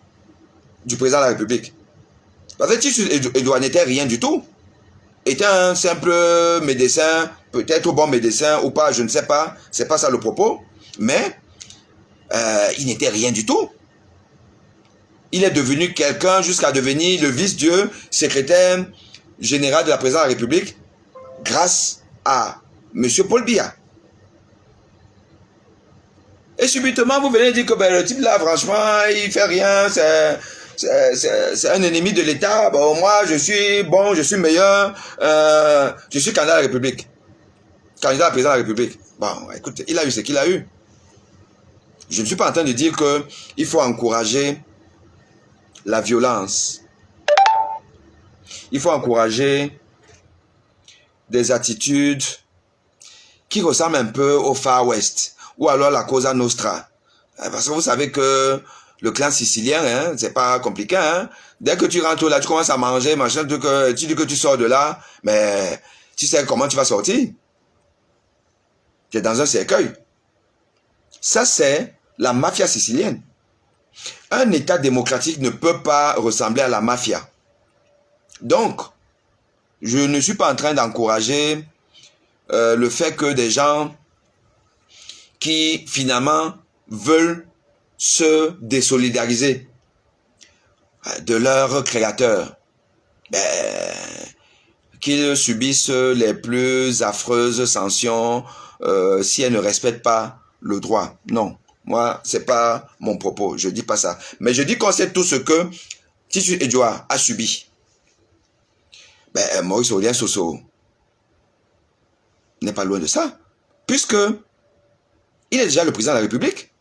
du président de la République. Parce que Titus Edo n'était rien du tout. Était un simple médecin, peut-être bon médecin ou pas, je ne sais pas, c'est pas ça le propos, mais il n'était rien du tout. Il est devenu quelqu'un jusqu'à devenir le vice-dieu, secrétaire général de la présidence de la République, grâce à M. Paul Biya. Et subitement, vous venez dire que ben, le type là, franchement, il fait rien, c'est un ennemi de l'État. Bon, moi, je suis bon, je suis meilleur, je suis candidat à la République. Candidat à président de la République. Bon, écoute, il a eu ce qu'il a eu. Je ne suis pas en train de dire qu'il faut encourager la violence. Il faut encourager des attitudes qui ressemblent un peu au Far West ou alors la Cosa Nostra. Parce que vous savez que le clan sicilien, hein, c'est pas compliqué. Hein? Dès que tu rentres là, tu commences à manger, machin, tu dis que tu sors de là, mais tu sais comment tu vas sortir. Tu es dans un cercueil. Ça, c'est la mafia sicilienne. Un État démocratique ne peut pas ressembler à la mafia. Donc, je ne suis pas en train d'encourager le fait que des gens qui, finalement, veulent se désolidariser de leur créateur, qu'ils subissent les plus affreuses sanctions si elles ne respectent pas le droit. Non, moi, c'est pas mon propos, je dis pas ça. Mais je dis qu'on sait tout ce que Titus Edouard a subi. Maurice Aurélien Soso n'est pas loin de ça, puisque il est déjà le président de la République.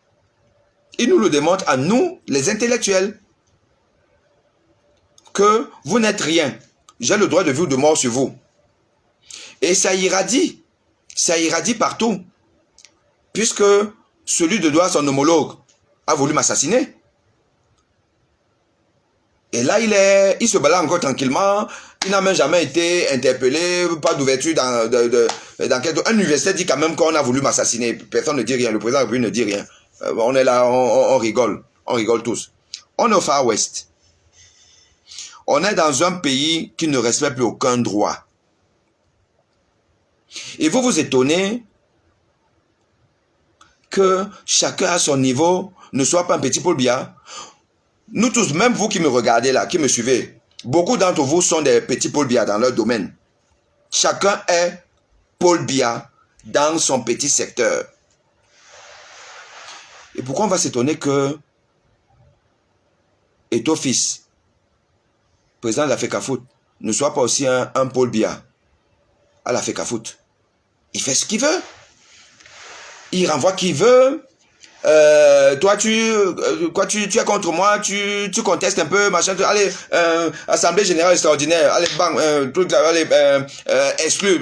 Il nous le démontre à nous, les intellectuels, que vous n'êtes rien. J'ai le droit de vie ou de mort sur vous. Et ça irradie partout, puisque celui de droit, son homologue, a voulu m'assassiner. Et là, il se balade encore tranquillement. Il n'a même jamais été interpellé, pas d'ouverture d'enquête. Un universitaire dit quand même qu'on a voulu m'assassiner. Personne ne dit rien, le président de la République ne dit rien. On est là, on rigole tous. On est au Far West. On est dans un pays qui ne respecte plus aucun droit. Et vous vous étonnez que chacun à son niveau ne soit pas un petit Paul Biya. Nous tous, même vous qui me regardez là, qui me suivez, beaucoup d'entre vous sont des petits Paul Biya dans leur domaine. Chacun est Paul Biya dans son petit secteur. Et pourquoi on va s'étonner que Eto'o Fils, président de la FECAFOOT, ne soit pas aussi un Paul Biya à la FECAFOOT? Il fait ce qu'il veut. Il renvoie qui veut. Toi, tu es contre moi, tu contestes un peu, machin. Allez, Assemblée Générale Extraordinaire. Allez, bang, exclu.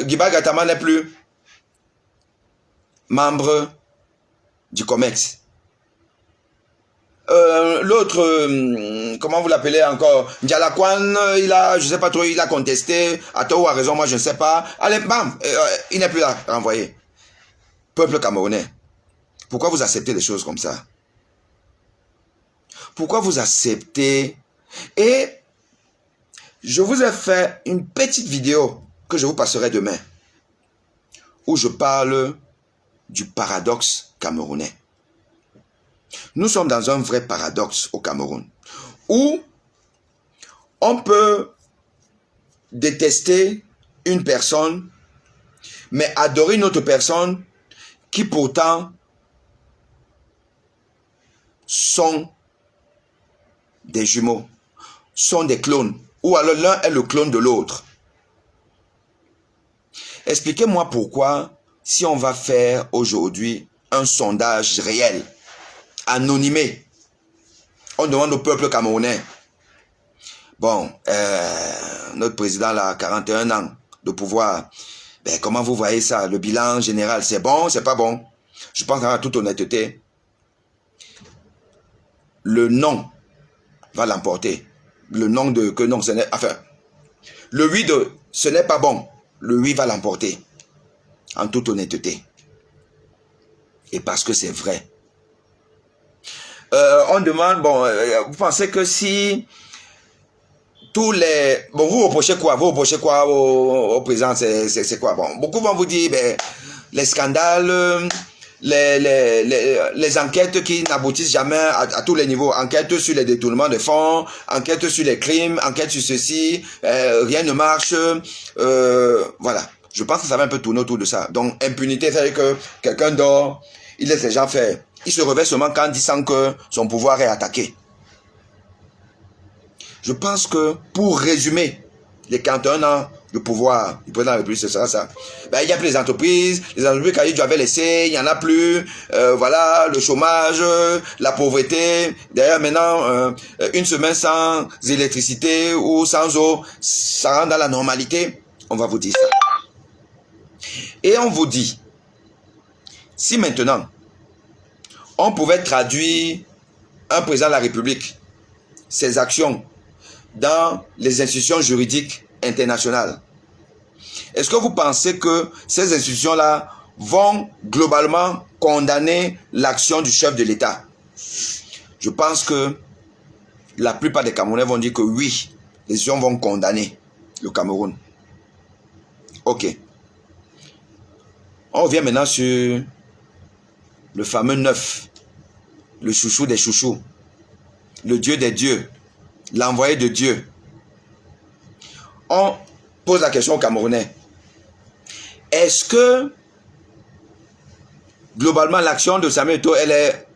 Guiba Gattama n'est plus membre du COMEX. L'autre, comment vous l'appelez encore, Ndialakwan, je sais pas trop, il a contesté, à tort ou à raison, moi je ne sais pas. Allez, bam, il n'est plus là, renvoyé. Peuple camerounais, pourquoi vous acceptez des choses comme ça? Pourquoi vous acceptez? Et je vous ai fait une petite vidéo que je vous passerai demain, où je parle du paradoxe camerounais. Nous sommes dans un vrai paradoxe au Cameroun, où on peut détester une personne, mais adorer une autre personne qui pourtant sont des jumeaux, sont des clones, ou alors l'un est le clone de l'autre. Expliquez-moi pourquoi, si on va faire aujourd'hui un sondage réel, anonymé, on demande au peuple camerounais, bon, notre président a 41 ans de pouvoir, comment vous voyez ça? Le bilan général, c'est bon, c'est pas bon? Je pense à toute honnêteté, le non va l'emporter. Le non de que non, ce n'est, enfin, le oui de ce n'est pas bon, le oui va l'emporter. En toute honnêteté. Et parce que c'est vrai. On demande, bon, vous pensez que si tous les... Bon, vous reprochez quoi? Vous reprochez quoi au président? C'est quoi? Bon, beaucoup vont vous dire, les scandales, les enquêtes qui n'aboutissent jamais à tous les niveaux. Enquête sur les détournements de fonds, enquête sur les crimes, enquête sur ceci, rien ne marche. Voilà. Je pense que ça va un peu tourner autour de ça. Donc, impunité, c'est-à-dire que quelqu'un dort il laisse les gens faire. Il se réveille seulement quand il sent que son pouvoir est attaqué. Je pense que, pour résumer, les 41 ans de pouvoir du président de la République, ce sera ça. Ben, il n'y a plus les entreprises qu'il avait laissées, il n'y en a plus. Voilà, le chômage, la pauvreté. D'ailleurs, maintenant, une semaine sans électricité ou sans eau, ça rentre dans la normalité. On va vous dire ça. Et on vous dit, si maintenant, on pouvait traduire un président de la République, ses actions, dans les institutions juridiques internationales, est-ce que vous pensez que ces institutions-là vont globalement condamner l'action du chef de l'État? Je pense que la plupart des Camerounais vont dire que oui, les institutions vont condamner le Cameroun. Ok. On revient maintenant sur le fameux 9, le chouchou des chouchous, le Dieu des dieux, l'envoyé de Dieu. On pose la question aux Camerounais. Est-ce que, globalement, l'action de Samuel Eto'o, elle est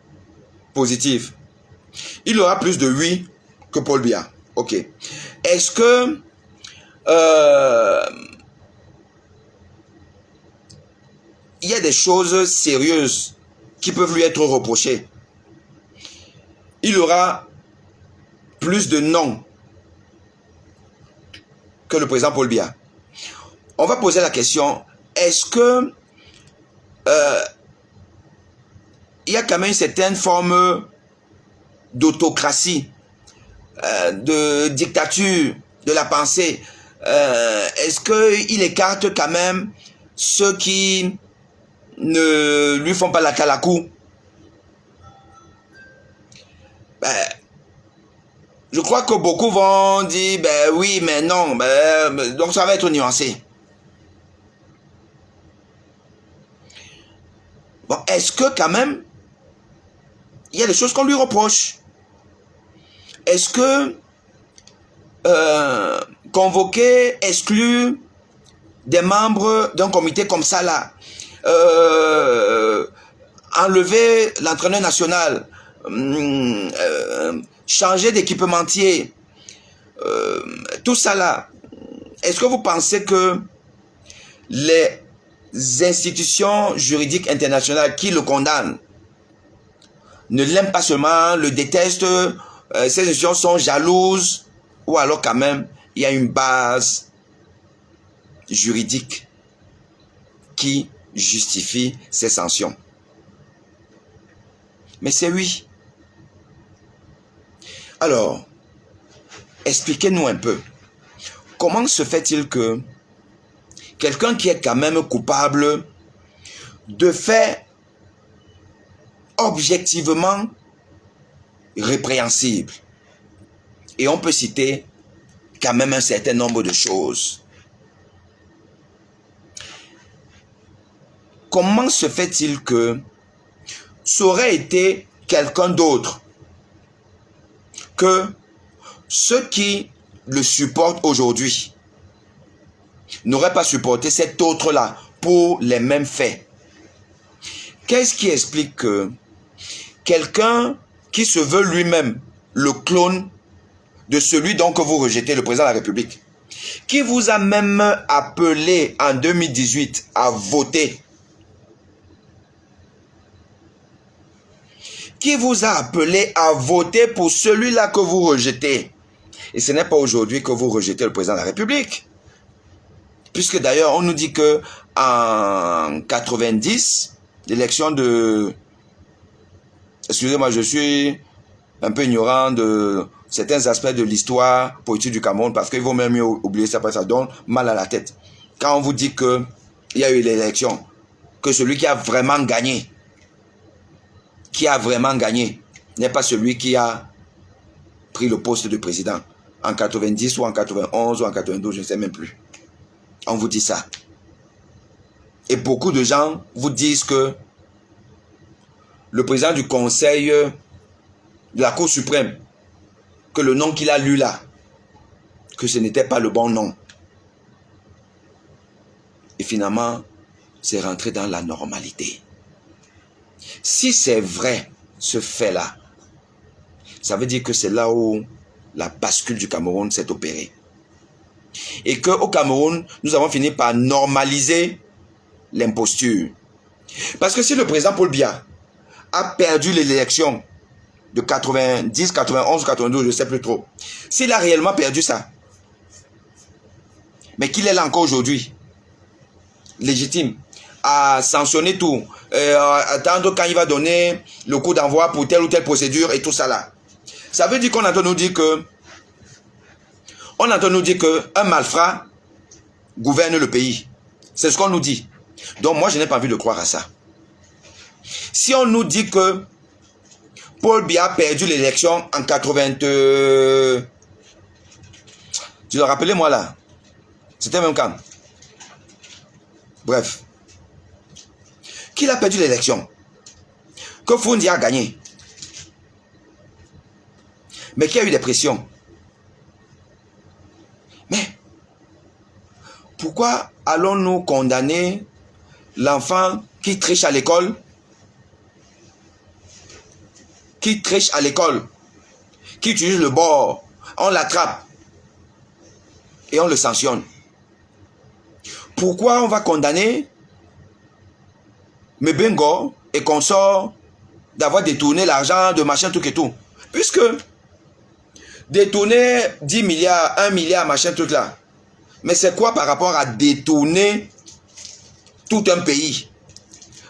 positive? Il aura plus de oui que Paul Biya. Ok. Est-ce que il y a des choses sérieuses qui peuvent lui être reprochées? Il aura plus de non que le président Paul Biya. On va poser la question, est-ce que il y a quand même une certaine forme d'autocratie, de dictature de la pensée? Est-ce qu'il écarte quand même ceux qui ne lui font pas la calakou? Je crois que beaucoup vont dire, ben oui, mais non, donc ça va être nuancé. Bon, est-ce que quand même, il y a des choses qu'on lui reproche? Est-ce que convoquer, exclure des membres d'un comité comme ça là, enlever l'entraîneur national, changer d'équipementier, tout ça là, est-ce que vous pensez que les institutions juridiques internationales qui le condamnent ne l'aiment pas seulement, le détestent, ces institutions sont jalouses, ou alors quand même il y a une base juridique qui justifie ces sanctions? Mais c'est oui. Alors, expliquez-nous un peu. Comment se fait-il que quelqu'un qui est quand même coupable de faits objectivement répréhensibles, et on peut citer quand même un certain nombre de choses, comment se fait-il que ça aurait été quelqu'un d'autre que ceux qui le supportent aujourd'hui n'auraient pas supporté cet autre-là pour les mêmes faits? Qu'est-ce qui explique que quelqu'un qui se veut lui-même le clone de celui dont que vous rejetez, le président de la République, qui vous a même appelé en 2018 à voter, qui vous a appelé à voter pour celui-là que vous rejetez. Et ce n'est pas aujourd'hui que vous rejetez le président de la République. Puisque d'ailleurs, on nous dit que en 90, l'élection de... Excusez-moi, je suis un peu ignorant de certains aspects de l'histoire politique du Cameroun, parce qu'il vaut même mieux oublier ça, parce que ça donne mal à la tête. Quand on vous dit qu'il y a eu l'élection, que celui qui a vraiment gagné, n'est pas celui qui a pris le poste de président en 90 ou en 91 ou en 92, je ne sais même plus. On vous dit ça. Et beaucoup de gens vous disent que le président du Conseil de la Cour suprême, que le nom qu'il a lu là, que ce n'était pas le bon nom. Et finalement, c'est rentré dans la normalité. Si c'est vrai, ce fait-là, ça veut dire que c'est là où la bascule du Cameroun s'est opérée. Et qu'au Cameroun, nous avons fini par normaliser l'imposture. Parce que si le président Paul Biya a perdu l'élection de 90, 91, 92, je ne sais plus trop, s'il a réellement perdu ça, mais qu'il est là encore aujourd'hui, légitime, à sanctionner tout, attendre quand il va donner le coup d'envoi pour telle ou telle procédure et tout ça là. Ça veut dire qu'on entend nous dire que un malfrat gouverne le pays. C'est ce qu'on nous dit. Donc moi, je n'ai pas envie de croire à ça. Si on nous dit que Paul Biya a perdu l'élection en 80... Tu dois rappeler moi là. C'était même quand. Bref. Qu'il a perdu l'élection. Que Foundi a gagné. Mais qu'il y a eu des pressions. Mais pourquoi allons-nous condamner l'enfant qui triche à l'école? Qui triche à l'école? Qui utilise le bord? On l'attrape. Et on le sanctionne. Pourquoi on va condamner Mebengo et consorts d'avoir détourné l'argent de machin tout et tout? Puisque détourner 10 milliards, 1 milliard, machin truc là. Mais c'est quoi par rapport à détourner tout un pays?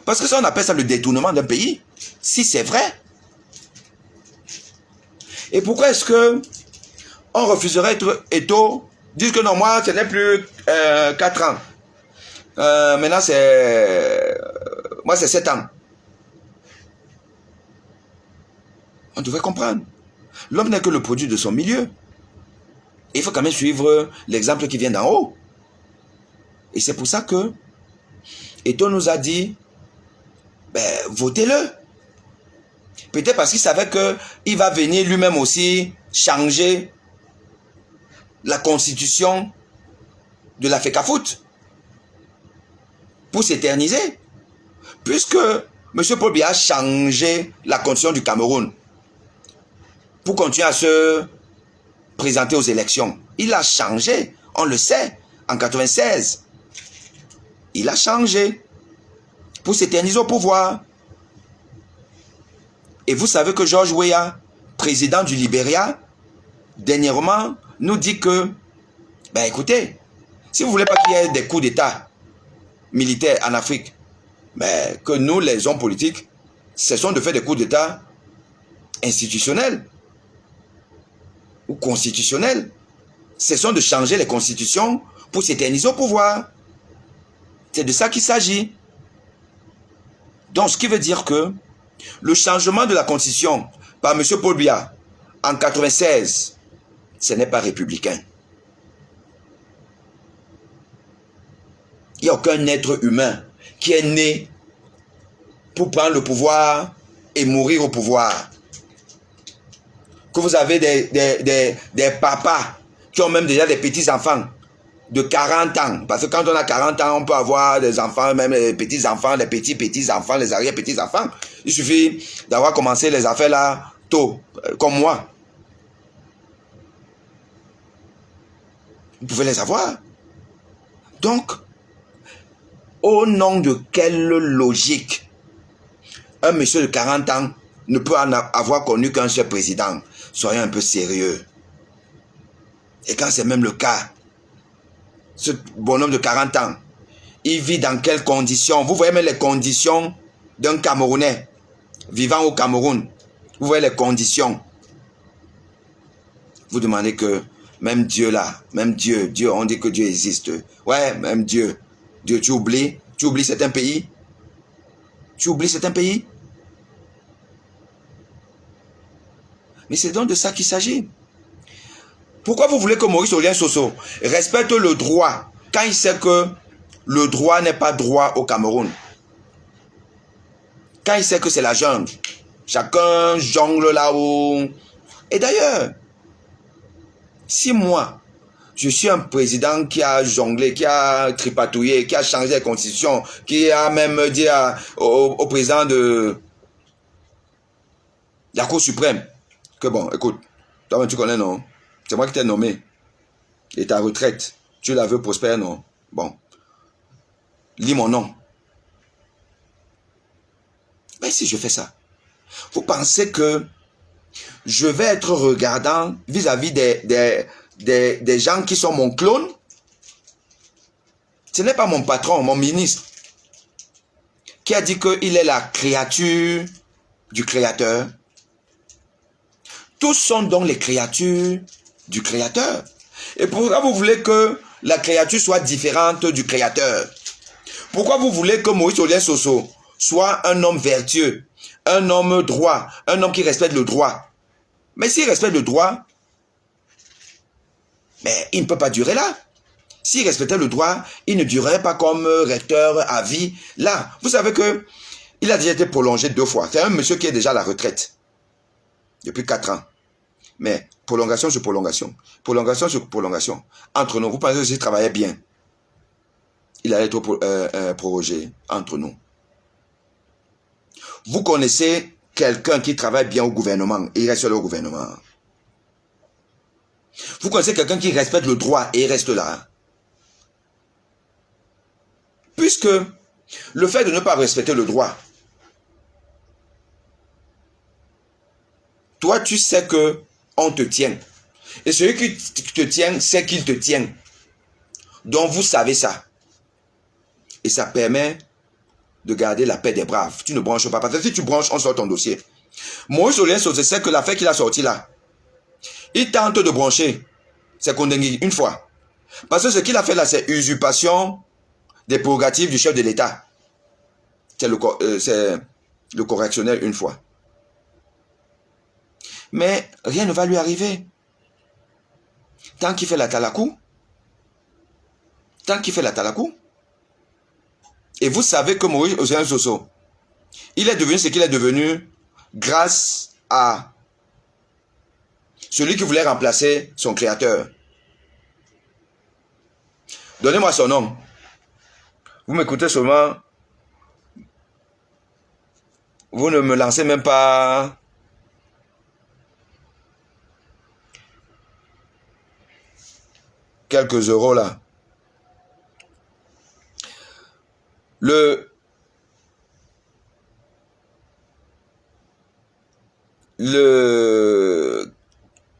Parce que ça, on appelle ça le détournement d'un pays. Si c'est vrai. Et pourquoi est-ce que on refuserait Eto'o, dire que non, moi, ce n'est plus 4 ans. Maintenant, c'est... moi, c'est 7 ans. On devrait comprendre. L'homme n'est que le produit de son milieu. Il faut quand même suivre l'exemple qui vient d'en haut. Et c'est pour ça que Eto'o nous a dit, ben, votez-le. Peut-être parce qu'il savait qu'il va venir lui-même aussi changer la constitution de la FECAFOOT pour s'éterniser. Puisque M. Paul Biya a changé la constitution du Cameroun pour continuer à se présenter aux élections. Il a changé, on le sait, en 96. Il a changé pour s'éterniser au pouvoir. Et vous savez que George Weah, président du Libéria, dernièrement, nous dit que, ben écoutez, si vous ne voulez pas qu'il y ait des coups d'État militaires en Afrique, ben, que nous, les hommes politiques, cessons de faire des coups d'État institutionnels ou constitutionnels. Cessons de changer les constitutions pour s'éterniser au pouvoir. C'est de ça qu'il s'agit. Donc, ce qui veut dire que le changement de la constitution par M. Paul Biya en 96, ce n'est pas républicain. Il n'y a aucun être humain qui est né pour prendre le pouvoir et mourir au pouvoir. Que vous avez des papas qui ont même déjà des petits-enfants de 40 ans. Parce que quand on a 40 ans, on peut avoir des enfants, même les petits-enfants, les petits-petits-enfants, les arrière-petits-enfants. Il suffit d'avoir commencé les affaires là tôt, comme moi. Vous pouvez les avoir. Donc, au nom de quelle logique un monsieur de 40 ans ne peut en avoir connu qu'un seul président? Soyez un peu sérieux. Et quand c'est même le cas, ce bonhomme de 40 ans, il vit dans quelles conditions? Vous voyez même les conditions d'un Camerounais vivant au Cameroun. Vous voyez les conditions. Vous demandez que même Dieu là, même Dieu, on dit que Dieu existe. Ouais, même Dieu. Dieu, tu oublies certains pays? Tu oublies certains pays? Mais c'est donc de ça qu'il s'agit. Pourquoi vous voulez que Maurice Aurélien Soso respecte le droit quand il sait que le droit n'est pas droit au Cameroun? Quand il sait que c'est la jungle. Chacun jongle là-haut. Et d'ailleurs, si moi, je suis un président qui a jonglé, qui a tripatouillé, qui a changé la constitution, qui a même dit au président de La Cour suprême. Que bon, écoute, toi tu connais, non? C'est moi qui t'ai nommé. Et ta retraite, tu la veux prospère, non? Bon. Lis mon nom. Mais si je fais ça, vous pensez que je vais être regardant vis-à-vis des gens qui sont mon clone? Ce n'est pas mon patron, mon ministre, qui a dit qu'il est la créature du Créateur. Tous sont donc les créatures du Créateur. Et pourquoi vous voulez que la créature soit différente du Créateur? Pourquoi vous voulez que Moïse Olien Soso soit un homme vertueux, un homme droit, un homme qui respecte le droit? Mais s'il respecte le droit, mais il ne peut pas durer là. S'il respectait le droit, il ne durerait pas comme recteur à vie. Là, vous savez que il a déjà été prolongé 2 fois. C'est un monsieur qui est déjà à la retraite depuis 4 ans. Mais prolongation sur prolongation. Prolongation sur prolongation. Entre nous, vous pensez que s'il travaillait bien, il allait être prorogé entre nous. Vous connaissez quelqu'un qui travaille bien au gouvernement et il reste au gouvernement. Vous connaissez quelqu'un qui respecte le droit et il reste là. Puisque le fait de ne pas respecter le droit, toi tu sais que on te tient. Et celui qui te tient, sait qu'il te tient. Donc vous savez ça. Et ça permet de garder la paix des braves. Tu ne branches pas. Parce que si tu branches, on sort ton dossier. Moïse Olien Soso sait que l'affaire qu'il a sorti là, il tente de brancher. C'est condamné une fois. Parce que ce qu'il a fait là, c'est usurpation des prérogatives du chef de l'État. C'est le correctionnel une fois. Mais rien ne va lui arriver. Tant qu'il fait la talakou. Tant qu'il fait la talakou. Et vous savez que Moïse Olien Soso, il est devenu ce qu'il est devenu grâce à celui qui voulait remplacer son créateur. Donnez-moi son nom. Vous m'écoutez seulement. Vous ne me lancez même pas quelques euros là.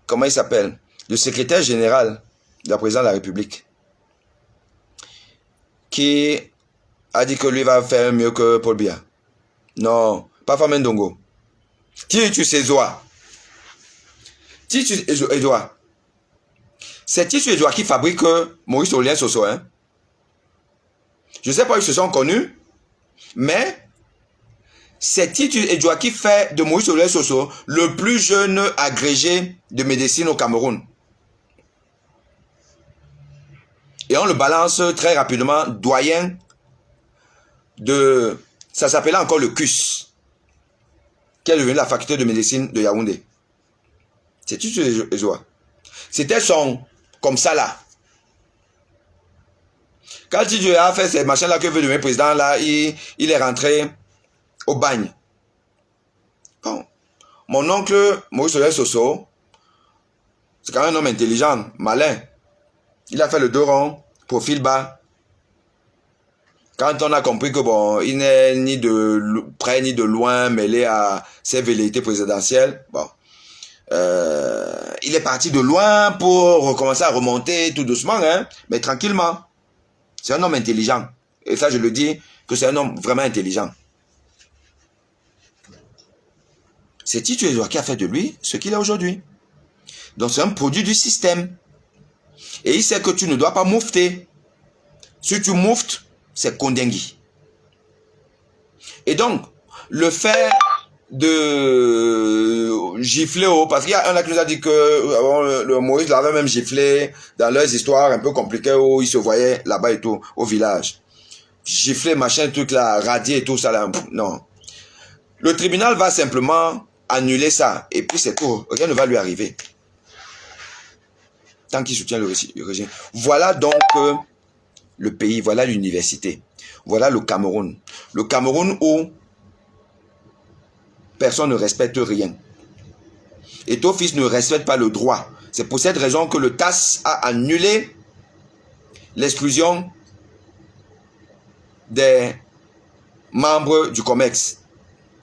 Comment il s'appelle? Le secrétaire général de la présidence de la République, qui a dit que lui va faire mieux que Paul Biya. Non, pas Famen Dongo. Titu Sezoa. Titu Edouard. C'est Titu Edouard qui fabrique Moïse Olien Soso. Hein? Je ne sais pas où ils se sont connus, mais c'est Titu Edouard qui fait de Moïse Olien Soso le plus jeune agrégé de médecine au Cameroun. Et on le balance très rapidement, doyen de... Ça s'appelait encore le CUS, qui est devenu la faculté de médecine de Yaoundé. C'est Titu Edouard. C'était son... Comme ça là. Quand Titu a fait ces machins là que veut devenir président là, il est rentré au bagne. Bon. Mon oncle Moïse Olien Soso, c'est quand même un homme intelligent, malin. Il a fait le dos rond, profil bas. Quand on a compris que bon, il n'est ni de près ni de loin mêlé à ses velléités présidentielles, bon, il est parti de loin pour recommencer à remonter tout doucement, hein, mais tranquillement. C'est un homme intelligent. Et ça, je le dis, que c'est un homme vraiment intelligent. C'est Titu Edouard qui a fait de lui ce qu'il est aujourd'hui. Donc c'est un produit du système. Et il sait que tu ne dois pas moufter. Si tu mouftes, c'est condengui. Et donc, le fait de gifler haut, parce qu'il y a un là qui nous a dit que le Moïse l'avait même giflé dans leurs histoires un peu compliquées où ils se voyaient là-bas et tout, au village. Gifler, machin, truc là, radier et tout ça là. Non. Le tribunal va simplement annuler ça. Et puis c'est tout. Rien ne va lui arriver. Tant qu'il soutient le régime. Voilà donc le pays, voilà l'université. Voilà le Cameroun. Le Cameroun où personne ne respecte rien. Eto Fils ne respecte pas le droit. C'est pour cette raison que le TAS a annulé l'exclusion des membres du COMEX.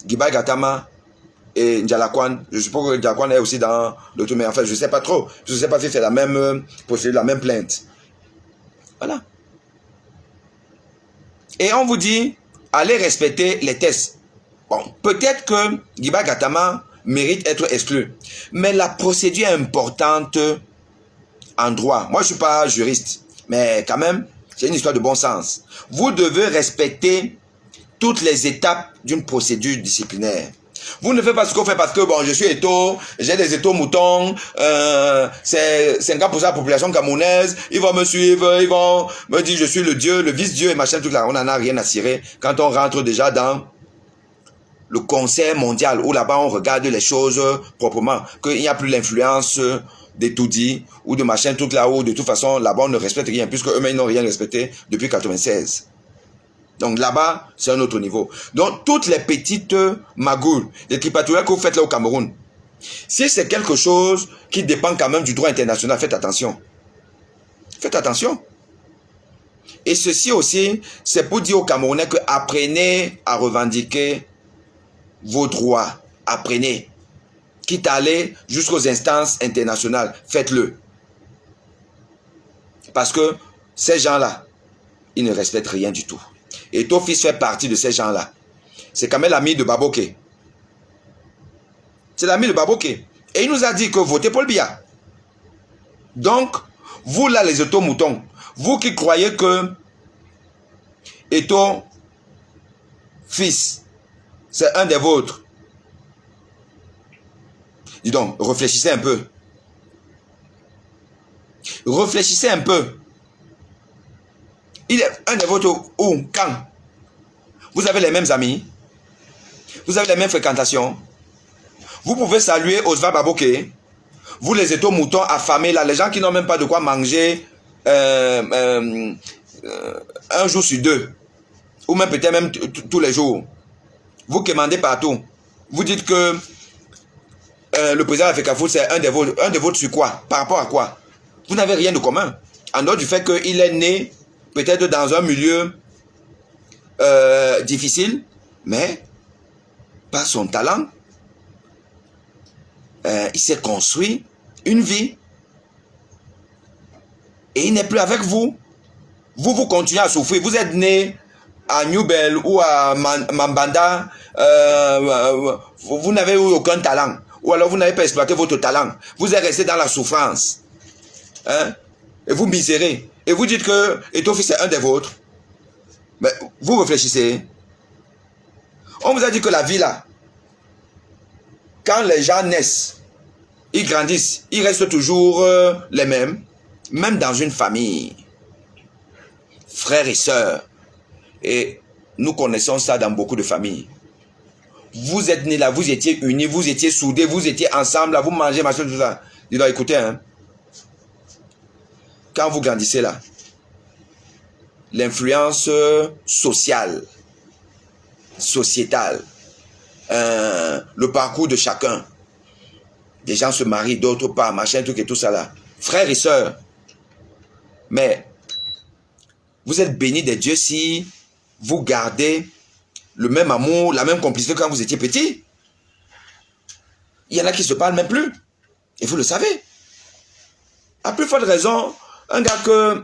Guiba Gatama et Ndjalakwan. Je suppose que Ndjalakwan est aussi dans le tout, mais en fait, je ne sais pas trop. Je ne sais pas si c'est la même procédure, la même plainte. Voilà. Et on vous dit, allez respecter les tests. Bon, peut-être que Guiba Gatama mérite d'être exclu. Mais la procédure est importante en droit. Moi, je ne suis pas juriste. Mais quand même, c'est une histoire de bon sens. Vous devez respecter toutes les étapes d'une procédure disciplinaire. Vous ne faites pas ce qu'on fait parce que, bon, je suis étau, j'ai des étaux moutons, c'est 50% de la population camerounaise, ils vont me suivre, ils vont me dire je suis le dieu, le vice-dieu et machin, tout là. On n'en a rien à cirer quand on rentre déjà dans le conseil mondial où là-bas on regarde les choses proprement, qu'il n'y a plus l'influence des tout-dits ou de machin, tout là où de toute façon là-bas on ne respecte rien puisque eux-mêmes ils n'ont rien respecté depuis 96. Donc là-bas, c'est un autre niveau. Donc toutes les petites magouilles, les tripatouilles que vous faites là au Cameroun, si c'est quelque chose qui dépend quand même du droit international, faites attention. Faites attention. Et ceci aussi, c'est pour dire aux Camerounais que apprenez à revendiquer vos droits. Apprenez. Quitte à aller jusqu'aux instances internationales, faites-le. Parce que ces gens-là, ils ne respectent rien du tout. Et ton fils fait partie de ces gens-là. C'est quand même l'ami de Baboké. C'est l'ami de Baboké. Et il nous a dit que votez Paul Biya. Donc, vous là, les auto-moutons, vous qui croyez que Eto Fils, c'est un des vôtres. Dis donc, réfléchissez un peu. Réfléchissez un peu. Il est un des vôtres où, quand vous avez les mêmes amis, vous avez les mêmes fréquentations, vous pouvez saluer Osva Baboké, vous les étos moutons affamés, là, les gens qui n'ont même pas de quoi manger un jour sur deux, ou même peut-être même tous les jours. Vous commandez partout. Vous dites que le président Afekafou, c'est un des vôtres sur quoi? Par rapport à quoi? Vous n'avez rien de commun. En dehors du fait qu'il est né peut-être dans un milieu difficile, mais par son talent, il s'est construit une vie. Et il n'est plus avec vous. Vous continuez à souffrir. Vous êtes né à New Bell ou à Mambanda. Vous n'avez eu aucun talent. Ou alors vous n'avez pas exploité votre talent. Vous êtes resté dans la souffrance. Hein? Et vous misérez. Et vous dites que Eto Fils est un des vôtres. Mais vous réfléchissez. On vous a dit que la vie là, quand les gens naissent, ils grandissent, ils restent toujours les mêmes, même dans une famille. Frères et sœurs. Et nous connaissons ça dans beaucoup de familles. Vous êtes nés là, vous étiez unis, vous étiez soudés, vous étiez ensemble, là, vous mangez, machin, tout ça. Dis donc, écoutez, hein. Quand vous grandissez là, l'influence sociale, sociétale, le parcours de chacun, des gens se marient, d'autres pas, machin, tout et tout ça là. Frères et sœurs, mais vous êtes bénis des dieux si vous gardez le même amour, la même complicité que quand vous étiez petit. Il y en a qui ne se parlent même plus. Et vous le savez. À plus forte raison, un gars que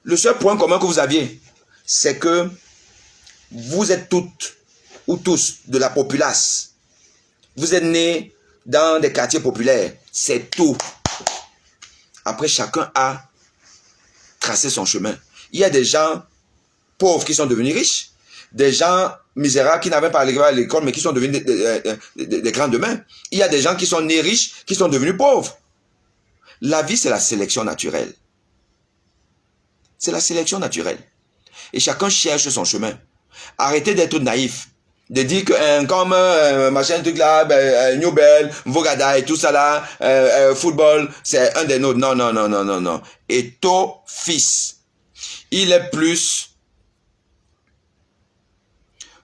le seul point commun que vous aviez, c'est que vous êtes toutes ou tous de la populace. Vous êtes nés dans des quartiers populaires. C'est tout. Après, chacun a tracé son chemin. Il y a des gens pauvres qui sont devenus riches. Des gens misérables qui n'avaient pas arrivé à l'école mais qui sont devenus des grands demain. Il y a des gens qui sont nés riches qui sont devenus pauvres. La vie, c'est la sélection naturelle. C'est la sélection naturelle. Et chacun cherche son chemin. Arrêtez d'être naïf. De dire que comme machin truc là, New Bell, Vogada et tout ça là, football, c'est un des nôtres. Non, non, non, non, non, non. Eto Fils, il est plus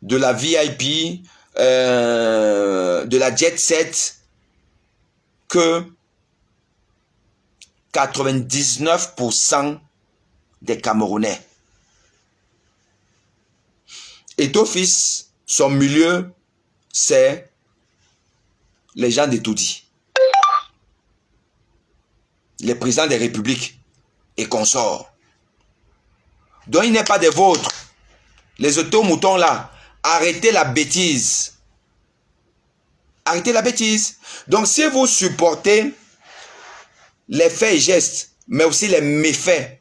de la VIP, de la jet set, que 99% des Camerounais, Eto'o-Fils, son milieu, c'est les gens d'Etoudi, les présidents des républiques et consorts. Donc il n'est pas des vôtres. Les automoutons là, arrêtez la bêtise. Arrêtez la bêtise. Donc si vous supportez les faits et gestes, mais aussi les méfaits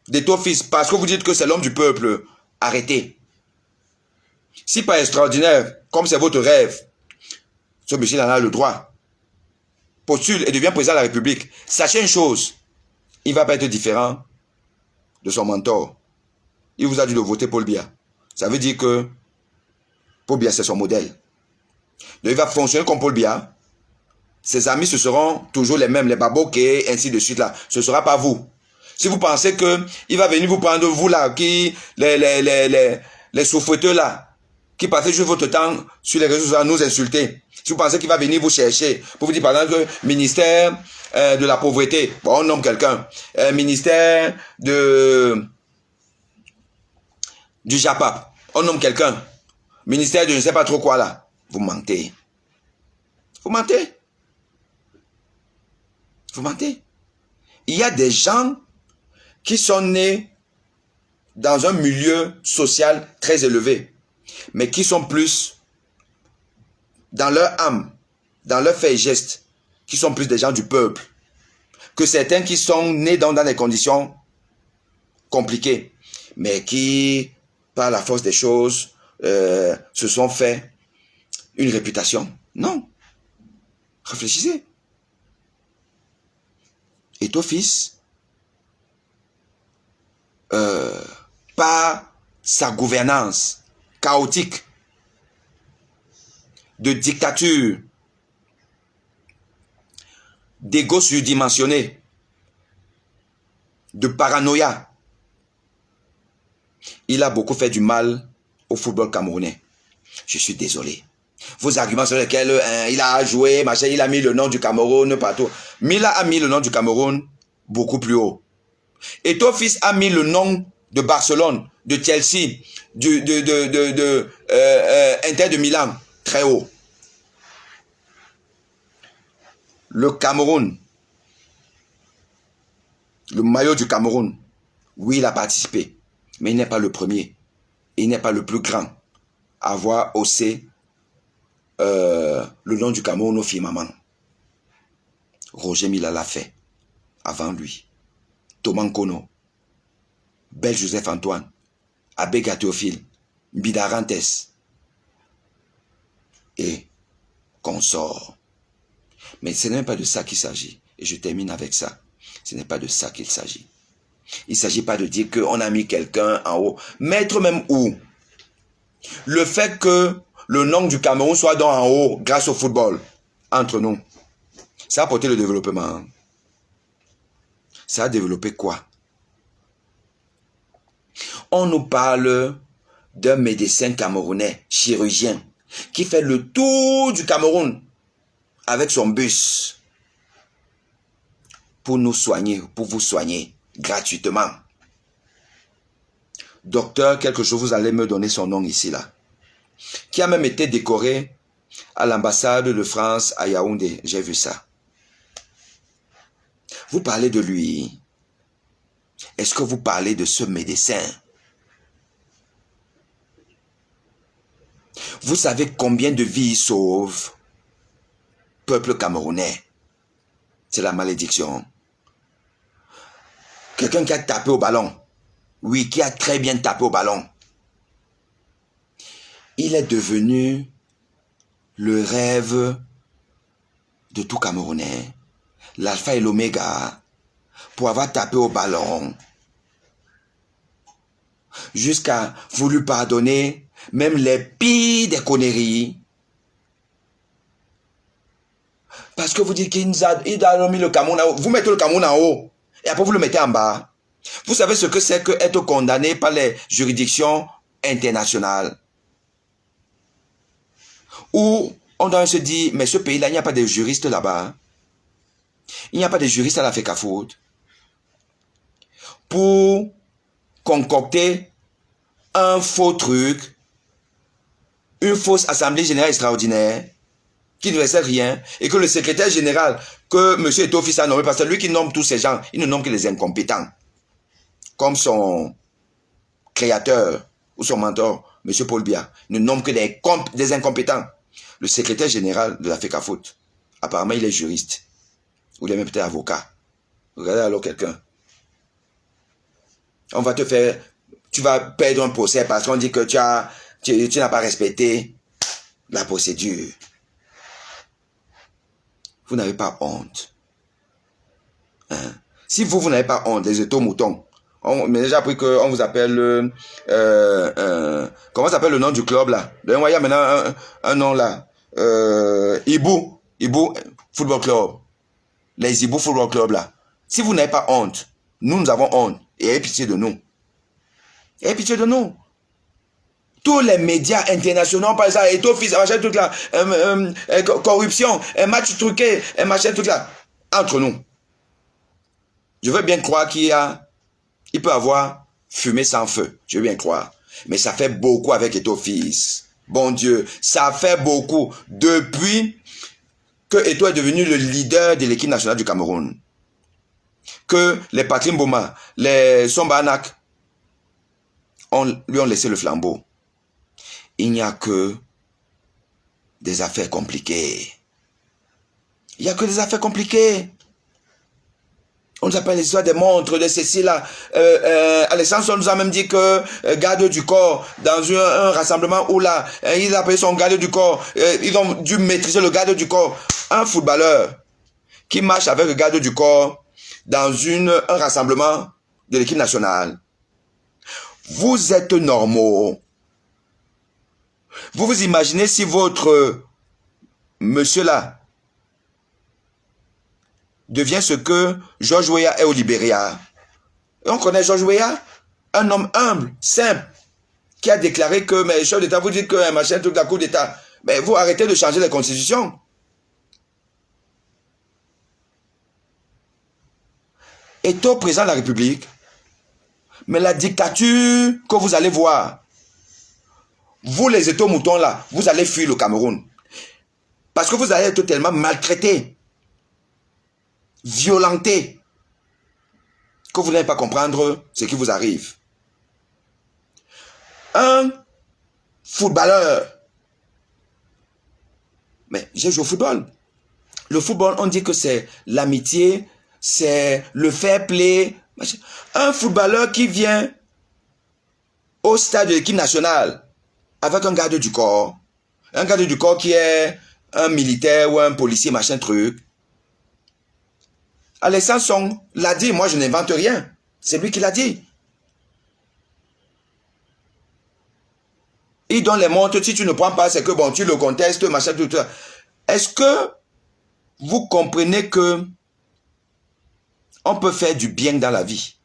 d'Eto'o-Fils, parce que vous dites que c'est l'homme du peuple, arrêtez. Si pas extraordinaire, comme c'est votre rêve, ce monsieur en a le droit, postule et devient président de la République. Sachez une chose, il ne va pas être différent de son mentor. Il vous a dit de voter Paul Biya. Ça veut dire que Paul Biya, c'est son modèle. Donc il va fonctionner comme Paul Biya. Ses amis, ce seront toujours les mêmes, les babok et ainsi de suite là. Ce ne sera pas vous. Si vous pensez qu'il va venir vous prendre, vous là, qui, les souffreteux là, qui passez juste votre temps sur les réseaux sociaux à nous insulter. Si vous pensez qu'il va venir vous chercher, pour vous dire par exemple, ministère de la pauvreté, bon, on nomme quelqu'un, ministère du JAPAP, on nomme quelqu'un, ministère de je ne sais pas trop quoi là, vous mentez. Vous mentez. Vous mentez. Il y a des gens qui sont nés dans un milieu social très élevé, mais qui sont plus dans leur âme, dans leur fait et geste, qui sont plus des gens du peuple, que certains qui sont nés dans des conditions compliquées, mais qui, par la force des choses, se sont fait une réputation. Non. Réfléchissez. Eto'o-Fils, par sa gouvernance chaotique, de dictature, d'ego surdimensionné, de paranoïa, il a beaucoup fait du mal au football camerounais. Je suis désolé. Vos arguments sur lesquels il a joué, machin, il a mis le nom du Cameroun partout. Mila a mis le nom du Cameroun beaucoup plus haut. Eto'o-Fils a mis le nom de Barcelone, de Chelsea, Inter de Milan très haut. Le Cameroun, le maillot du Cameroun, oui, il a participé, mais il n'est pas le premier. Il n'est pas le plus grand à avoir haussé le nom du Cameroun au firmament. Roger Mila l'a fait avant lui. Thomas Nkono, Bel Joseph Antoine, Abega Théophile, Bidarantes et consorts. Mais ce n'est pas de ça qu'il s'agit. Et je termine avec ça. Ce n'est pas de ça qu'il s'agit. Il ne s'agit pas de dire qu'on a mis quelqu'un en haut. Mettre même où? Le fait que le nom du Cameroun soit donc en haut grâce au football, entre nous, ça a apporté le développement. Ça a développé quoi? On nous parle d'un médecin camerounais, chirurgien, qui fait le tour du Cameroun avec son bus pour nous soigner, pour vous soigner gratuitement. Docteur, quelque chose, vous allez me donner son nom ici, là. Qui a même été décoré à l'ambassade de France à Yaoundé. J'ai vu ça. Vous parlez de lui. Est-ce que vous parlez de ce médecin? Vous savez combien de vies il sauve? Peuple camerounais. C'est la malédiction. Quelqu'un qui a tapé au ballon. Oui, qui a très bien tapé au ballon. Il est devenu le rêve de tout Camerounais. L'alpha et l'oméga. Pour avoir tapé au ballon. Jusqu'à voulu pardonner même les pires des conneries. Parce que vous dites qu'il a mis le Cameroun en haut. Vous mettez le Cameroun en haut. Et après vous le mettez en bas. Vous savez ce que c'est que être condamné par les juridictions internationales. Où on doit se dire, mais ce pays-là, il n'y a pas de juristes là-bas. Il n'y a pas de juriste à la FECAFOOT pour concocter un faux truc, une fausse assemblée générale extraordinaire qui ne faisait rien et que le secrétaire général que M. Eto'o-Fils a nommé, parce que lui qui nomme tous ces gens, il ne nomme que les incompétents, comme son créateur ou son mentor, M. Paul Biya, ne nomme que des incompétents. Le secrétaire général de la FECAFOOT, apparemment il est juriste, ou il est même peut-être avocat. Regardez alors quelqu'un. On va te faire, tu vas perdre un procès parce qu'on dit que tu n'as pas respecté la procédure. Vous n'avez pas honte. Hein? Si vous n'avez pas honte, les étaux-moutons, on m'a déjà appris qu'on vous appelle, comment s'appelle le nom du club là? Il y a maintenant un nom là. Ibu Football Club. Les Ibu Football Club là. Si vous n'avez pas honte, nous avons honte. Et ayez pitié de nous. Ayez pitié de nous. Tous les médias internationaux, par exemple, Eto'o-Fils, machin truc là, corruption, un match truqué, un machin truc là. Entre nous. Je veux bien croire il peut avoir fumé sans feu. Je veux bien croire. Mais ça fait beaucoup avec Eto'o-Fils. Bon Dieu, ça fait beaucoup. Depuis que Eto'o est devenu le leader de l'équipe nationale du Cameroun. Que les Patrick Mboma, les Somba Anak lui ont laissé le flambeau. Il n'y a que des affaires compliquées. Il n'y a que des affaires compliquées. On nous appelle l'histoire des montres, de ceci là. Alexandre nous a même dit que garde du corps dans un rassemblement où là, ils appellent son garde du corps. Ils ont dû maîtriser le garde du corps. Un footballeur qui marche avec le garde du corps dans un rassemblement de l'équipe nationale. Vous êtes normaux. Vous vous imaginez si votre monsieur là devient ce que George Weah est au Libéria. Et on connaît George Weah, un homme humble, simple, qui a déclaré que, mais chef d'État, vous dites qu'un machin, truc de la Cour d'État, mais vous arrêtez de changer la Constitution. Eto'o président de la République, mais la dictature que vous allez voir, vous les Eto'o-moutons là, vous allez fuir le Cameroun. Parce que vous allez être tellement maltraités, violentés, que vous n'allez pas comprendre ce qui vous arrive. Un footballeur, mais j'ai joué au football. Le football, on dit que c'est l'amitié, c'est le fair play. Un footballeur qui vient au stade de l'équipe nationale avec un garde du corps qui est un militaire ou un policier, machin truc. Alexandre Song l'a dit, moi je n'invente rien. C'est lui qui l'a dit. Il donne les montres, si tu ne prends pas, c'est que bon, tu le contestes, machin, tout. Est-ce que vous comprenez que on peut faire du bien dans la vie?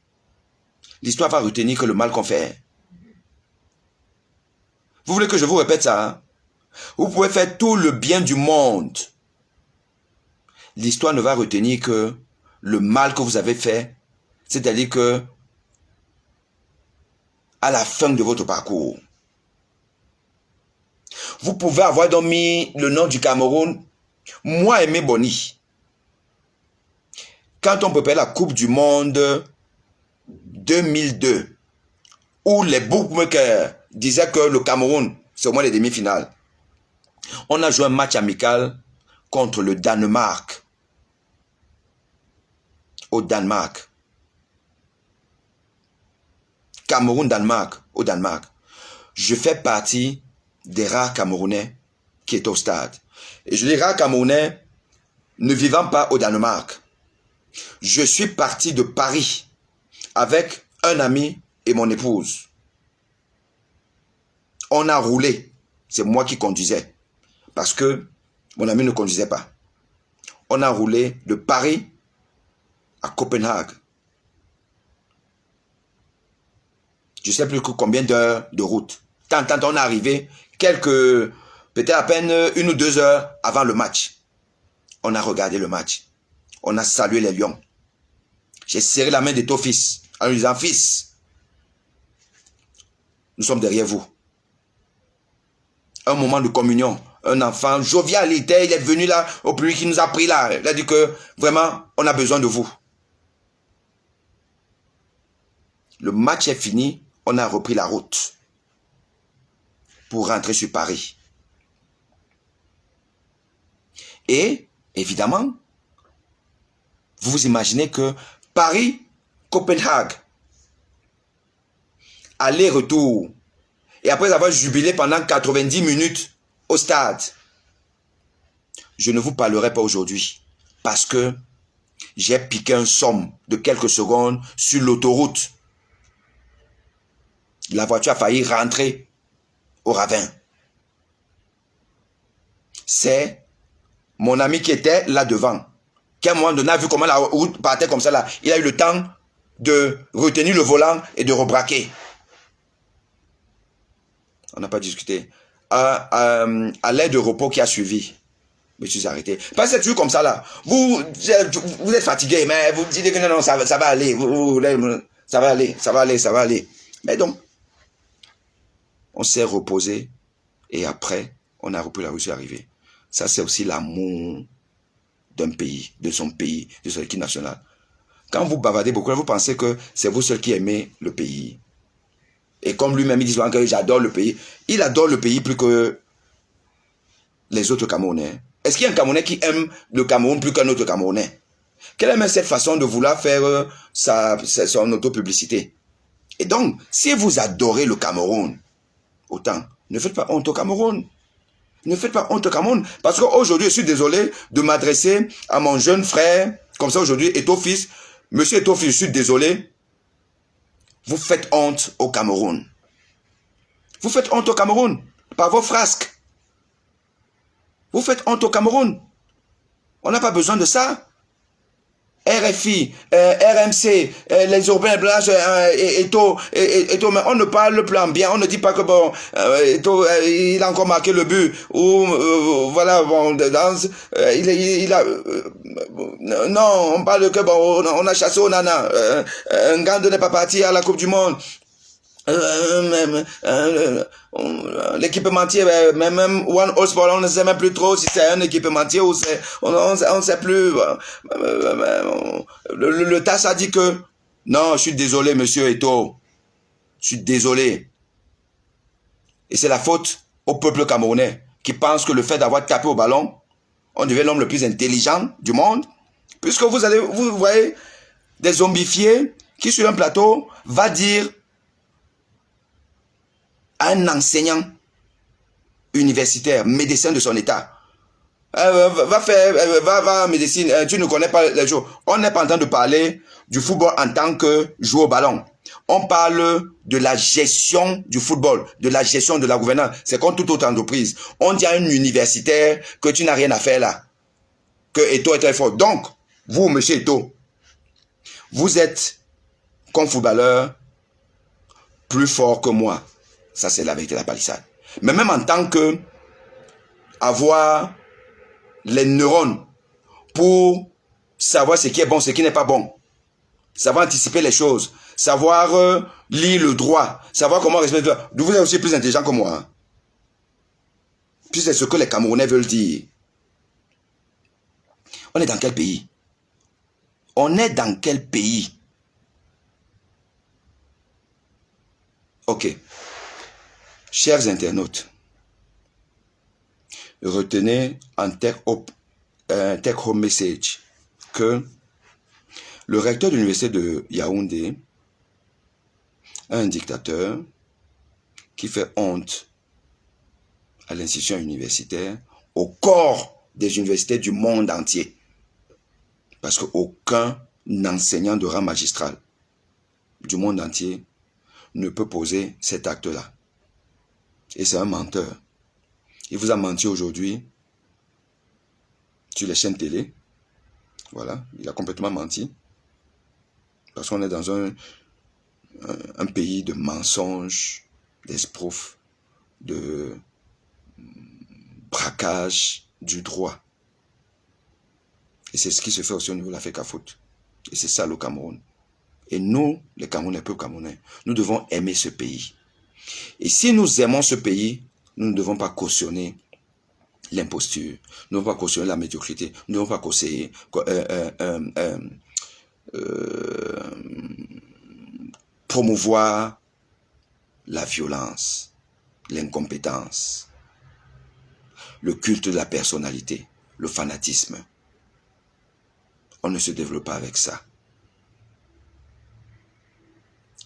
L'histoire va retenir que le mal qu'on fait. Vous voulez que je vous répète ça? Hein? Vous pouvez faire tout le bien du monde. L'histoire ne va retenir que le mal que vous avez fait, c'est-à-dire que à la fin de votre parcours, vous pouvez avoir donc mis le nom du Cameroun, moi Aimé Boni. Quand on préparait la Coupe du Monde 2002, où les bookmakers disaient que le Cameroun, c'est au moins les demi-finales, on a joué un match amical contre le Danemark. Au Danemark. Cameroun-Danemark, au Danemark. Je fais partie des rares Camerounais qui étaient au stade. Et je dis rares Camerounais ne vivant pas au Danemark. Je suis parti de Paris avec un ami et mon épouse. On a roulé. C'est moi qui conduisais. Parce que mon ami ne conduisait pas. On a roulé de Paris à Copenhague. Je ne sais plus combien d'heures de route. Tant on est arrivé, peut-être à peine 1 ou 2 heures avant le match. On a regardé le match. On a salué les lions. J'ai serré la main de ton fils en lui disant, fils, nous sommes derrière vous. Un moment de communion. Un enfant jovial, il est venu là, au public, il nous a pris là. Il a dit que vraiment, on a besoin de vous. Le match est fini, on a repris la route pour rentrer sur Paris. Et, évidemment, vous vous imaginez que Paris, Copenhague, aller-retour, et après avoir jubilé pendant 90 minutes au stade, je ne vous parlerai pas aujourd'hui parce que j'ai piqué un somme de quelques secondes sur l'autoroute. La voiture a failli rentrer au ravin. C'est mon ami qui était là devant, qui à un moment donné a vu comment la route partait comme ça là. Il a eu le temps de retenir le volant et de rebraquer. On n'a pas discuté. À l'aide de repos qui a suivi, je me suis arrêté. Parce que c'est toujours comme ça là. Vous êtes fatigué, mais vous dites que non, ça va aller. Ça va aller, ça va aller, ça va aller. Mais donc, on s'est reposé et après, on a repris la route, c'est arrivé. Ça, c'est aussi l'amour d'un pays, de son équipe nationale. Quand vous bavardez beaucoup, vous pensez que c'est vous seul qui aimez le pays. Et comme lui-même, il dit souvent que j'adore le pays. Il adore le pays plus que les autres Camerounais. Est-ce qu'il y a un Camerounais qui aime le Cameroun plus qu'un autre Camerounais? Quelle est même cette façon de vouloir faire son autopublicité? Et donc, si vous adorez le Cameroun, autant, ne faites pas honte au Cameroun. Ne faites pas honte au Cameroun. Parce qu'aujourd'hui, je suis désolé de m'adresser à mon jeune frère, comme ça aujourd'hui, Eto'o-fils. Monsieur Eto'o-fils, je suis désolé. Vous faites honte au Cameroun. Vous faites honte au Cameroun par vos frasques. Vous faites honte au Cameroun. On n'a pas besoin de ça. RFI, RMC, les Européens blanches, Eto'o, mais on ne parle plus en bien. On ne dit pas que bon, Eto'o, il a encore marqué le but. Ou voilà, bon, non, on parle que bon, on a chassé Onana. Ngando n'est pas parti à la Coupe du Monde. L'équipementier, même One All Sport, on ne sait même plus trop si c'est un équipementier ou c'est, on ne sait plus. Le TAS a dit que non, je suis désolé, monsieur Eto'o, je suis désolé. Et c'est la faute au peuple camerounais qui pense que le fait d'avoir tapé au ballon, on devient l'homme le plus intelligent du monde, puisque vous voyez des zombifiés qui sur un plateau va dire un enseignant universitaire, médecin de son état, va en médecine, tu ne connais pas les choses. On n'est pas en train de parler du football en tant que jouer au ballon. On parle de la gestion du football, de la gestion de la gouvernance. C'est comme toute autre entreprise. On dit à un universitaire que tu n'as rien à faire là, que Eto'o est très fort. Donc, vous, monsieur Eto'o, vous êtes, comme footballeur, plus fort que moi. Ça, c'est la vérité de la palissade. Mais même en tant que avoir les neurones pour savoir ce qui est bon, ce qui n'est pas bon, savoir anticiper les choses, savoir lire le droit, savoir comment respecter. Vous êtes aussi plus intelligent que moi. Hein? Puis c'est ce que les Camerounais veulent dire. On est dans quel pays? On est dans quel pays? Ok. Chers internautes, retenez en take-home message que le recteur de l'université de Yaoundé est un dictateur qui fait honte à l'institution universitaire, au corps des universités du monde entier. Parce qu'aucun enseignant de rang magistral du monde entier ne peut poser cet acte-là. Et c'est un menteur. Il vous a menti aujourd'hui sur les chaînes télé. Voilà, il a complètement menti. Parce qu'on est dans un pays de mensonges, d'esbroufs, de braquage du droit. Et c'est ce qui se fait aussi au niveau de l'Africa Foot. Et c'est ça le Cameroun. Et nous, les Camerounais, peu Camerounais, nous devons aimer ce pays. Et si nous aimons ce pays, nous ne devons pas cautionner l'imposture, nous ne devons pas cautionner la médiocrité, nous ne devons pas cautionner, promouvoir la violence, l'incompétence, le culte de la personnalité, le fanatisme. On ne se développe pas avec ça.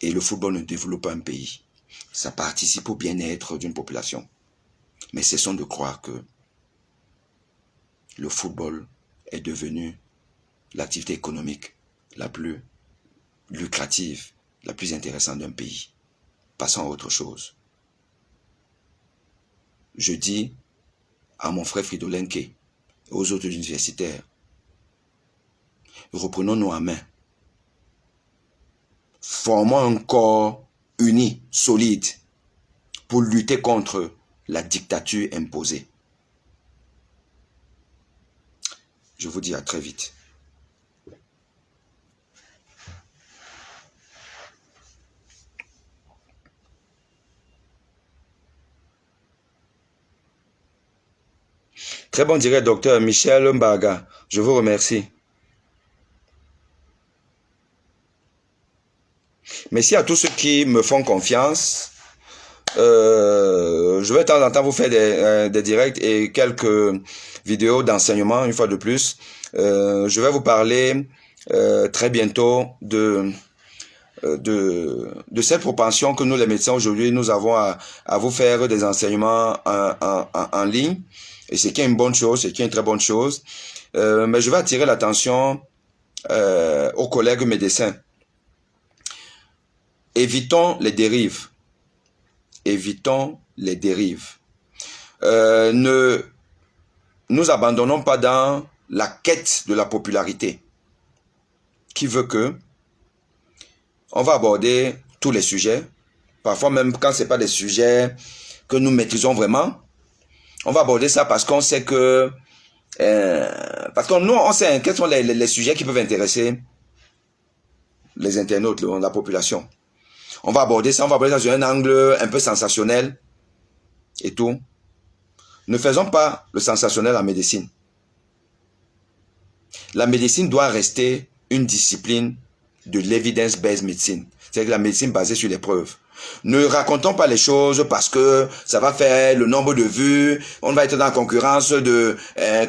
Et le football ne développe pas un pays. Ça participe au bien-être d'une population. Mais cessons de croire que le football est devenu l'activité économique la plus lucrative, la plus intéressante d'un pays. Passons à autre chose. Je dis à mon frère Fridolenke et aux autres universitaires, reprenons-nous en main. Formons un corps uni, solide, pour lutter contre la dictature imposée. Je vous dis à très vite. Très bon direct, docteur Michel Mbaga. Je vous remercie. Merci à tous ceux qui me font confiance. Je vais de temps en temps vous faire des directs et quelques vidéos d'enseignement, une fois de plus. Je vais vous parler très bientôt de cette propension que nous les médecins aujourd'hui, nous avons à vous faire des enseignements en ligne. Et c'est qui est une bonne chose, c'est qui est une très bonne chose. Mais je vais attirer l'attention aux collègues médecins. Évitons les dérives. Évitons les dérives. Ne nous abandonnons pas dans la quête de la popularité. Qui veut que on va aborder tous les sujets. Parfois même quand ce n'est pas des sujets que nous maîtrisons vraiment. On va aborder ça parce qu'on sait que... parce que nous, on sait quels sont les sujets qui peuvent intéresser les internautes, la population. On va aborder ça sur un angle un peu sensationnel et tout. Ne faisons pas le sensationnel en médecine. La médecine doit rester une discipline de l'evidence-based medicine. C'est-à-dire la médecine basée sur les preuves. Ne racontons pas les choses parce que ça va faire le nombre de vues, on va être dans la concurrence de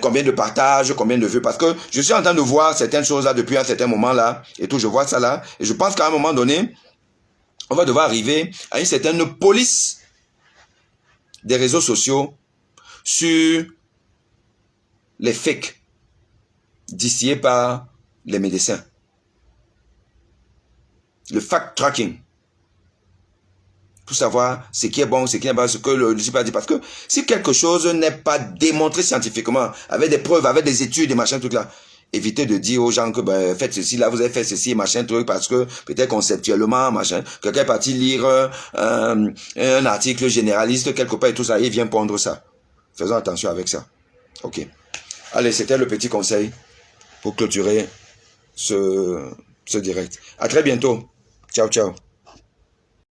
combien de partages, combien de vues. Parce que je suis en train de voir certaines choses là depuis un certain moment là, et tout, je vois ça là, et je pense qu'à un moment donné, on va devoir arriver à une certaine police des réseaux sociaux sur les fakes distillés par les médecins. Le fact-tracking. Pour savoir ce qui est bon, ce qui n'est pas, ce que le super dit. Parce que si quelque chose n'est pas démontré scientifiquement, avec des preuves, avec des études, des machins, tout là, évitez de dire aux gens que ben, faites ceci, là, vous avez fait ceci, machin, truc, parce que peut-être conceptuellement, machin, quelqu'un est parti lire un article généraliste quelque part et tout ça, et il vient pondre ça. Faisons attention avec ça. Ok. Allez, c'était le petit conseil pour clôturer ce direct. À très bientôt. Ciao, ciao.